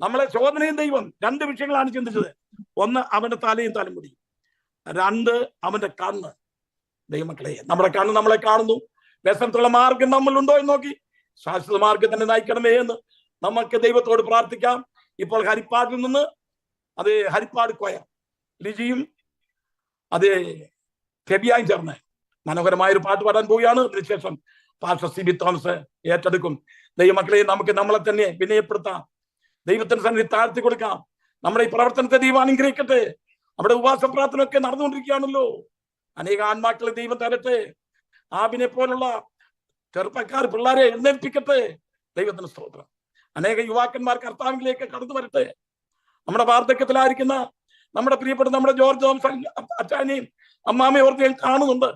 [SPEAKER 1] നമ്മളെ ശോധന ചെയ്യുന്ന ദൈവം 2 വിഷയങ്ങളാണ് ചിന്തിച്ചത്. 1 അവന്റെ തലയും തലമുടി, 2 അവന്റെ കണ്ണ്. ദൈവമക്കളെ, നമ്മുടെ കണ്ണ് നമ്മളെ കാണുന്നു. വ്യസനത്തിലുള്ള മാർഗം നമ്മളുണ്ടോ എന്ന് നോക്കി ശാശ്വത മാർഗം തന്നെ നയിക്കണമേ എന്ന് നമുക്ക് ദൈവത്തോട് പ്രാർത്ഥിക്കാം. ഇപ്പോൾ ഹരിപ്പാടിൽ നിന്ന് ഹരിപ്പാട് കൊയർ ലിജിയും ഫെബിയായും ചേർന്ന് മനോഹരമായൊരു പാട്ട് പാടാൻ പോവുകയാണ്. അതിനുശേഷം പാസ്റ്റർ CB തോമസ് ഏറ്റെടുക്കും. ദൈവമക്കളെ, നമുക്ക് നമ്മളെ തന്നെ വിനയപ്പെടുത്താം, ദൈവത്തിന് സന്നിധി താഴ്ത്തി കൊടുക്കാം. നമ്മുടെ ഈ പ്രവർത്തനത്തെ ദൈവം അനുഗ്രഹിക്കട്ടെ. അവിടെ ഉപവാസ പ്രാർത്ഥന ഒക്കെ നടന്നുകൊണ്ടിരിക്കുകയാണല്ലോ. അനേക ആത്മാക്കളെ ദൈവം തരട്ടെ. ആബിനെ പോലുള്ള ചെറുപ്പക്കാർ പിള്ളേരെ എഴുന്നേൽപ്പിക്കട്ടെ. ദൈവത്തിന് സ്തോത്രം. അനേക യുവാക്കന്മാർ കർത്താവിലേക്ക് കടന്നു വരട്ടെ. നമ്മുടെ വാർദ്ധക്യത്തിലായിരിക്കുന്ന നമ്മുടെ പ്രിയപ്പെട്ട നമ്മുടെ ജോർജ് തോമസ് അച്ചാനെയും അമ്മാമയും ഓർത്ത് ഞാൻ കാണുന്നുണ്ട്.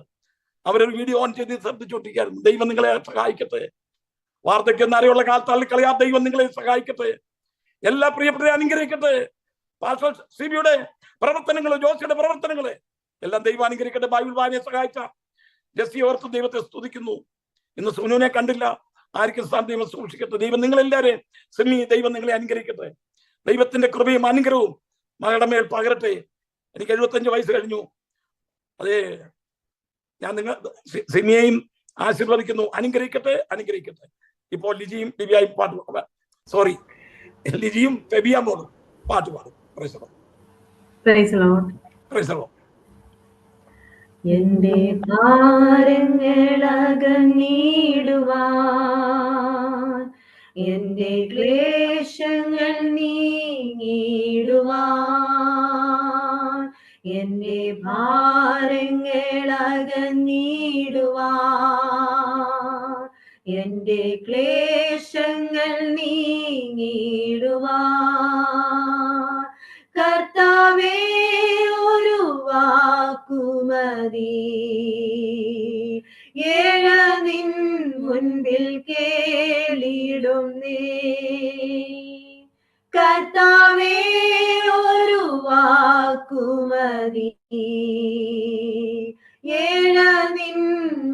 [SPEAKER 1] അവരൊരു വീഡിയോ ഓൺ ചെയ്ത് ശ്രദ്ധിച്ചുകൊണ്ടിരിക്കുകയായിരുന്നു. ദൈവം നിങ്ങളെ സഹായിക്കട്ടെ. വാർദ്ധക്യം എന്നറിയുള്ള കാലത്ത് തള്ളിക്കളയാ ദൈവം നിങ്ങളെ സഹായിക്കട്ടെ. എല്ലാ പ്രിയപ്പെട്ടവരെ അനുഗ്രഹിക്കട്ടെ. പാസ്റ്റർ CBയുടെ പ്രവർത്തനങ്ങള്, ജോസിയുടെ പ്രവർത്തനങ്ങള് എല്ലാം ദൈവം അനുഗ്രഹിക്കട്ടെ. ബൈബിൾ വായനയെ സഹായിച്ച ജെസ്സി ഓർത്ത് ദൈവത്തെ സ്തുതിക്കുന്നു. ഇന്ന് സുനുവിനെ കണ്ടില്ല, ആർക്കും സ്ഥാനം ദൈവം സൂക്ഷിക്കട്ടെ. ദൈവം നിങ്ങളെല്ലാവരെയും സിമി, ദൈവം നിങ്ങളെ അനുഗ്രഹിക്കട്ടെ. ദൈവത്തിന്റെ കൃപയും അനുഗ്രഹവും മകളുടെ മേൽ പകരട്ടെ. എനിക്ക് 75 വയസ്സ് കഴിഞ്ഞു. അതേ, ഞാൻ സിമിയെയും ആശീർവദിക്കുന്നു. അനുഗ്രഹിക്കട്ടെ, അനുഗ്രഹിക്കട്ടെ. ഇപ്പോൾ ലിജിയും ഫെബിയായും ലിജിയും ഫെബിയാമോടും പാട്ട് പാടും. Praise the Lord.
[SPEAKER 4] എന്റെ ഭാരങ്ങളകന്നിടുവാൻ, എന്റെ ക്ലേശങ്ങൾ നീങ്ങിടുവാൻ, എന്റെ ഭാരങ്ങളകന്നിടുവാൻ, എന്റെ ക്ലേശങ്ങൾ നീങ്ങിടുവാൻ, കർത്താവേ ഒരു വാക്കുമതി, ഏഴ നിൻ മുൻപിൽ കേളിടും നീ, കർത്താവേ ഒരു വാക്കുമതി, ഏഴ നിൻ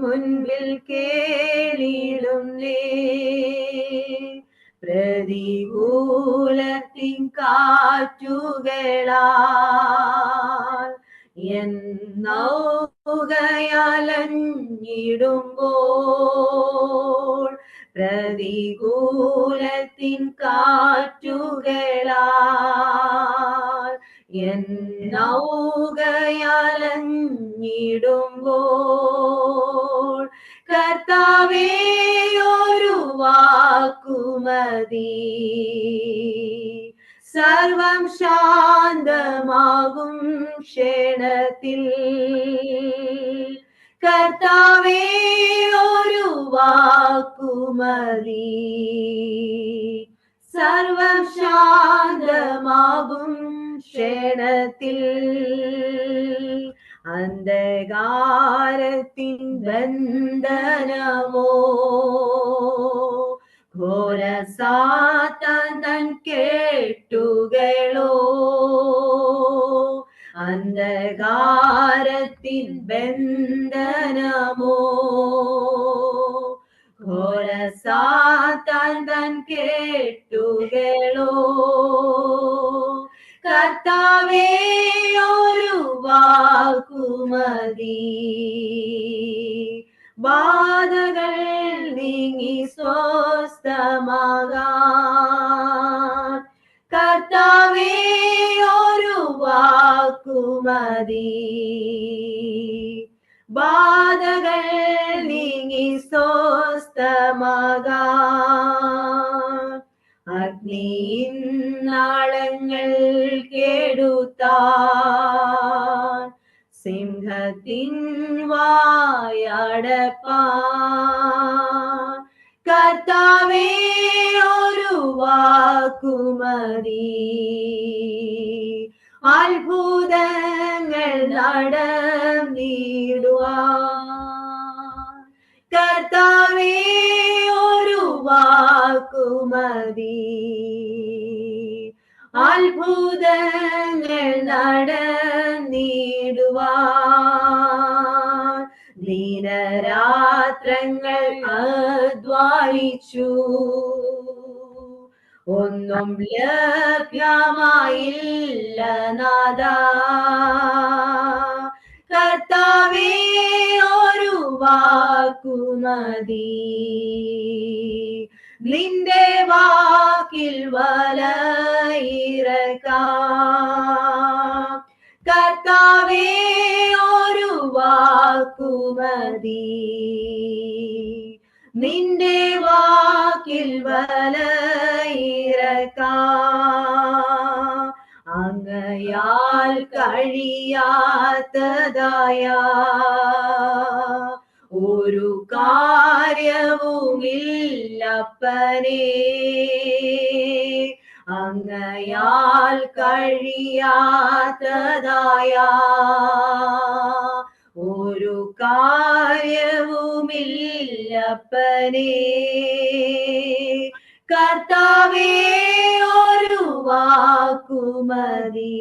[SPEAKER 4] മുൻപിൽ കേളിടും നീ, പ്രതികൂലത്തിൻ കാറ്റുകളാൽ എന്നൗകയലഞ്ഞിടുമ്പോൾ, പ്രതികൂലത്തിൻ കാറ്റുകളാൽ എന്നൗകയലഞ്ഞിടുമ്പോൾ, കർത്താവേ ഒരു വാക്കുമതി, സർവം ശാന്തമാകും ക്ഷണത്തിൽ, കർത്താവേ ഒരു വാക്കുമതി, സർവം ശാന്തമാകും ക്ഷണത്തിൽ, അന്ധകാരത്തിൻ ബന്ധനമോ ഘോര സാത്താൻ തൻ കെട്ടുകളോ, അന്ധകാരത്തിൻ ബന്ധനമോ ഘോര സാത്താൻ തൻ കെട്ടുകളോ, കർത്താവേ ഒരു വാക്കുമതി. ബാധകൾ നീങ്ങി സ്വസ്ഥമാകാൻ കർത്താവേ ഒരു വാക്കുമതി. ബാധകൾ നീങ്ങി സ്വസ്ഥമാകാൻ അഗ്നിയിൻ നാളങ്ങൾ കേടുത്താൻ സിംഹത്തിൻ വായടപ്പാൻ കർത്താവേ ഒരു വാക്കുമതി. അത്ഭുതങ്ങൾ നടന്നിടുവാൻ കർത്താവേ ഒരു വാക്കുമതി. അത്ഭുതങ്ങൾ നടന്നിടുവാൻ ദീനരാത്രങ്ങൾ അധ്വാനിച്ചു ഒന്നും ലഭ്യമായില്ല നാഥാ കർത്താവേ ഒരു വാക്കുമതി. നിന്റെ വാക്കിൽ വലയിറക്കാം കർത്താവേ ഒരു വാക്കുമതി. നിന്റെ വാക്കിൽ വലയിറക്കാം അങ്ങയാൽ കഴിയാത്തതായ ഒരു കാര്യവുമില്ലപ്പനേ. അങ്ങയാൽ കഴിയാത്തതായ ഒരു കാര്യവുമില്ലപ്പനേ. കർത്താവേ ഒരു വാക്കുമതി.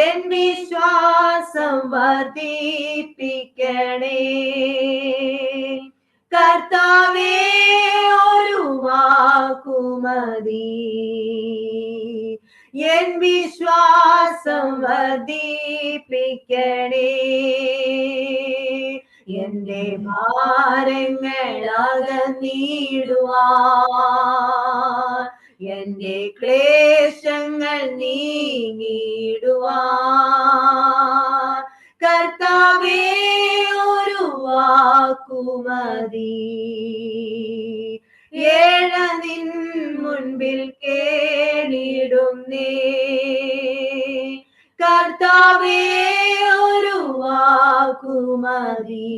[SPEAKER 4] എൻ വിശ്വാസം വർദ്ധിപ്പിക്കണേ കർത്താവേ ഒരു വാക്കുമതി. എൻ വിശ്വാസം വർദ്ധിപ്പിക്കണേ എന്റെ ഭാരങ്ങൾ അകന്നിടുവാൻ എന്റെ ക്ലേശങ്ങൾ നീങ്ങിടുവാൻ കർത്താവേ ഒരു വാക്കുമതി. ഏഴ നിൻ മുൻപിൽ കേണിടുന്നേ കർത്താവേ ഒരു വാക്കുമതി.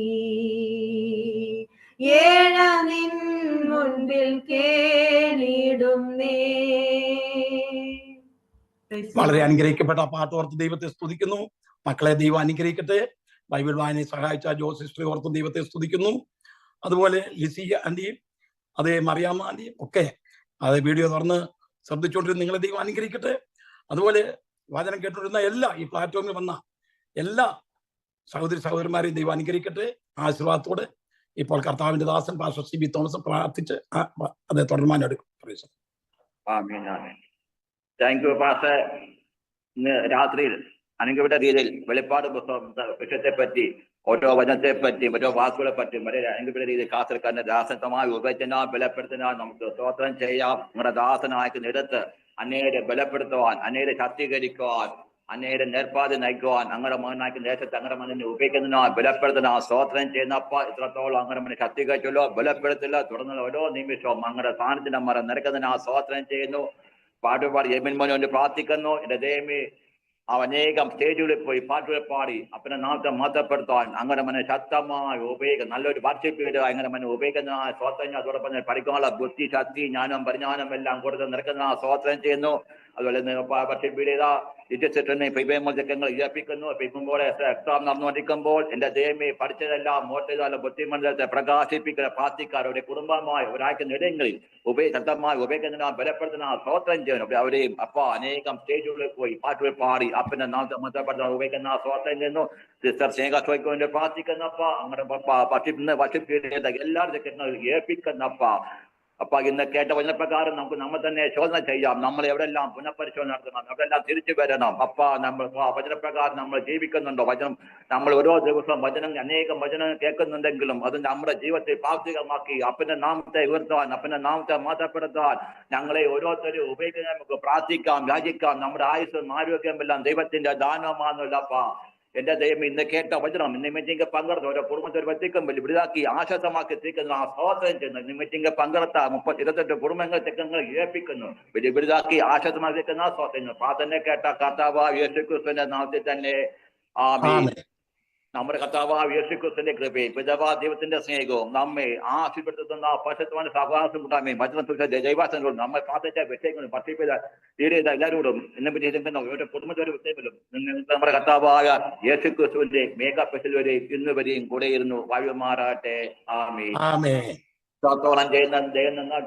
[SPEAKER 4] ഏഴ നിൻ മുൻപിൽ കേണിടുന്നേ.
[SPEAKER 1] വളരെ അനുഗ്രഹിക്കപ്പെട്ട പാട്ട് ഓർത്ത് ദൈവത്തെ സ്തുതിക്കുന്നു. മക്കളെ ദൈവം അനുഗ്രഹിക്കട്ടെ. ബൈബിൾ വായനയെ സഹായിച്ച ജോസ് ഹിസ്റ്ററി ഓർത്ത് ദൈവത്തെ സ്തുതിക്കുന്നു. അതുപോലെ ലിസി ആന്റിയും അതേ മറിയാമ്മ ആന്റിയും ഒക്കെ അത് വീഡിയോ തുറന്ന് ശ്രദ്ധിച്ചുകൊണ്ടിരുന്ന നിങ്ങളെ ദൈവം അനുഗ്രഹിക്കട്ടെ. അതുപോലെ വചനം കേട്ടുകൊണ്ടിരുന്ന എല്ലാ ഈ പ്ലാറ്റ്ഫോമിൽ വന്ന എല്ലാ സഹോദരി സഹോദരന്മാരെയും ദൈവം അനുഗ്രഹിക്കട്ടെ. ആശീർവാദത്തോടെ ഇപ്പോൾ കർത്താവിന്റെ ദാസൻ പാസ്റ്റർ സി ബി തോമസ് പ്രാർത്ഥിച്ച് അതേ തുടർമാനം എടുക്കും.
[SPEAKER 5] Thank you pastor. ഇന്ന് രാത്രിയിൽ അനുഗ്രഹ രീതിയിൽ വെളിപ്പാട് പുസ്തകം വിഷയത്തെ പറ്റി ഓരോ വചനത്തെ പറ്റിയും ഓരോ വാക്കുകളെ പറ്റിയും വളരെ അനുഗ്രഹ രീതിയിൽ കാസർക്കാരന്റെ ദാസനമായി ഉപയോഗിച്ചാൽ ബലപ്പെടുത്തിനാൽ നമുക്ക് സ്തോത്രം ചെയ്യാം. നമ്മുടെ ദാസനായിട്ട് നിരത്ത് അന്നേരെ ബലപ്പെടുത്തുവാൻ, അന്നേരെ ശാക്തീകരിക്കുവാൻ, അന്നേരെ നേർപ്പാതി നയിക്കുവാൻ അങ്ങനെ മകനാക്കി ദേശത്ത് അങ്ങനെ മകനെ ഉപയോഗിക്കുന്നതിനാ ബലപ്പെടുത്തുന്ന സ്തോത്രം ചെയ്യുന്നപ്പ ഇത്രത്തോളം അങ്ങനെ മനെ ശക്തീകരിച്ചല്ലോ, ബലപ്പെടുത്തില്ല. തുടർന്നുള്ള ഓരോ നിമിഷവും അങ്ങനെ സ്ഥാനത്തിന്റെ മരം നിരക്കുന്നതിന് സ്തോത്രം ചെയ്യുന്നു. പാട്ടുപാടി ജെമിൻ മോനെ കൊണ്ട് പ്രാർത്ഥിക്കുന്നു. എന്റെ ദൈവമേ അനേകം സ്റ്റേജുകളിൽ പോയി പാട്ടുകൾ പാടി അപ്പനെ നാമത്തെ മഹത്വപ്പെടുത്താൻ അങ്ങനെ മനെ ശക്തമായി ഉപയോഗിക്കുക. നല്ലൊരു വർഷിപ്പ് ചെയ്ത് അങ്ങനെ മനെ ഉപയോഗിക്കുന്ന സ്തോത്രം. അതോടൊപ്പം പഠിക്കാനുള്ള ബുദ്ധി, ശക്തി, ജ്ഞാനം, പരിജ്ഞാനം എല്ലാം കൊടുത്ത് നിൽക്കുന്ന സ്തോത്രം ചെയ്യുന്നു. അതുപോലെ വർഷിപ്പ് ചെയ്ത ഇജസ്സെറ്റങ്ങൾ ഇഴപ്പിക്കുന്നു. ഇപ്പിക്കുമ്പോൾ എക്സാം നടന്നുകൊണ്ടിരിക്കുമ്പോൾ എന്റെ ദൈവമേ പഠിച്ചതെല്ലാം മോട്ടേതല്ല ബുദ്ധിമണ്ഡലത്തെ പ്രകാശിപ്പിക്കുന്ന പ്രാർത്ഥിക്കാരുടെ കുടുംബമായി ഒരാഴ്ച ഇടങ്ങളിൽ ശക്തമായി ഉപയോഗിക്കുന്നതിനാ ബലപ്പെടുത്തുന്ന സ്തോത്രം ചെയ്യുന്നു. അവരെയും അപ്പ അനേകം സ്റ്റേജുകളിൽ പോയി പാട്ടുകൾ പാടി അപ്പന്റെ നാമത്തെ മഹത്വപ്പെടുത്താൻ ഉപയോഗിക്കുന്ന സ്തോത്രം ചെയ്യുന്നു. സിസ്റ്റർ സ്നേഹ ചോദിക്കൊണ്ട് പ്രാർത്ഥിക്കുന്നപ്പ അങ്ങനെ വർഷിപ്പ് ചെയ്ത എല്ലാവരും ഏൽപ്പിക്കുന്നപ്പ അപ്പൊ ഇന്ന് കേട്ട വചനപ്രകാരം നമുക്ക് നമ്മൾ തന്നെ ശോധന ചെയ്യാം. നമ്മൾ എവിടെല്ലാം പുനഃപരിശോധന നടത്തണം, എവിടെല്ലാം തിരിച്ചു വരണം. നമ്മൾ വചനപ്രകാരം നമ്മൾ ജീവിക്കുന്നുണ്ടോ? വചനം നമ്മൾ ഓരോ ദിവസവും അനേകം വചനം കേൾക്കുന്നുണ്ടെങ്കിലും അത് നമ്മുടെ ജീവിതത്തെ പ്രാവർത്തികമാക്കി അപ്പന്റെ നാമത്തെ ഉയർത്താൻ, അപ്പന്റെ നാമത്തെ മാറ്റപ്പെടുത്താൻ ഞങ്ങളെ ഓരോരുത്തരും ഉപയോഗിക്കാൻ നമുക്ക് പ്രാർത്ഥിക്കാം, യാചിക്കാം. നമ്മുടെ ആയുസ്സും ആരോഗ്യമെല്ലാം ദൈവത്തിന്റെ ദാനമാണെന്നല്ലപ്പാ. എന്റെ ദൈവം ഇന്ന് കേട്ട വചനം ഇന്ന് മീറ്റിംഗ് പങ്കെടുത്ത ഓരോ കുടുംബത്തിൽ വ്യക്തിക്കും വലുതാക്കി ആശ്വാസമാക്കി എത്തിക്കുന്ന ആ സ്തോത്രം ചെയ്യുന്നു. ഇന്ന് മീറ്റിംഗ് പങ്കെടുത്ത 28 കുടുംബങ്ങൾ തെക്കങ്ങൾ ഏൽപ്പിക്കുന്നു, വലുതാക്കി ആശ്വാസമാക്കി എത്തിക്കുന്ന ആ സ്തോത്രം. പ്രാർത്ഥന കേട്ട കർത്താവായ യേശുക്രിസ്തുവിന്റെ നാമത്തിൽ തന്നെ ആമേൻ. നമ്മുടെ കർത്താവായ യേശുക്രിസ്തുവിന്റെ കൃപയും പിതാവായ ദൈവത്തിന്റെ സ്നേഹവും നമ്മെ ആശീർവദിക്കുന്ന പരിശുദ്ധമായ സഹവാസം കൂട്ടാമേ വചന ദൈവാസനോടും നമ്മൾ പ്രാർത്ഥിച്ച വ്യക്തികളും പട്ടിപ്പിത എല്ലാവരോടും എന്നെ പറ്റി ഓരോ കുടുംബത്തോടെ വ്യക്തികളും നമ്മുടെ കർത്താവായ യേശുക്രിസ്തുവിന്റെ മേഘാപ്പശൽ വരെയും ഇന്ന് വരെയും കൂടെ ഇരുന്നു വാഴുമാറാട്ടെ. ആമേൻ. സ്തോത്രം ചെയ്യുന്ന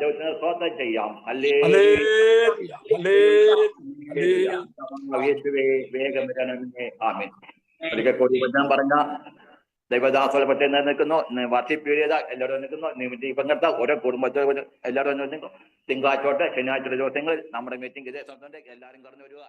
[SPEAKER 5] ദൈവത്തിന് സ്തോത്രം ചെയ്യാം. യേശുവേ വേഗം വരണമേ. ആമേൻ. ഒരിക്കൽ കൂടി വചനം പറഞ്ഞ ദൈവദാസോടെ പറ്റി നിൽക്കുന്നു. വർഷിപ്പ് ചെയ്ത എല്ലാവരും നിൽക്കുന്നു. മീറ്റിംഗ് പങ്കെടുത്ത ഓരോ കുടുംബത്തോട് എല്ലാവരും നിൽക്കുന്നു. തിങ്കളാഴ്ച തൊട്ട് ശനിയാഴ്ച ദിവസങ്ങളിൽ നമ്മുടെ മീറ്റിംഗ് ഇതേ സമയത്ത് എല്ലാവരും കടന്നു വരിക.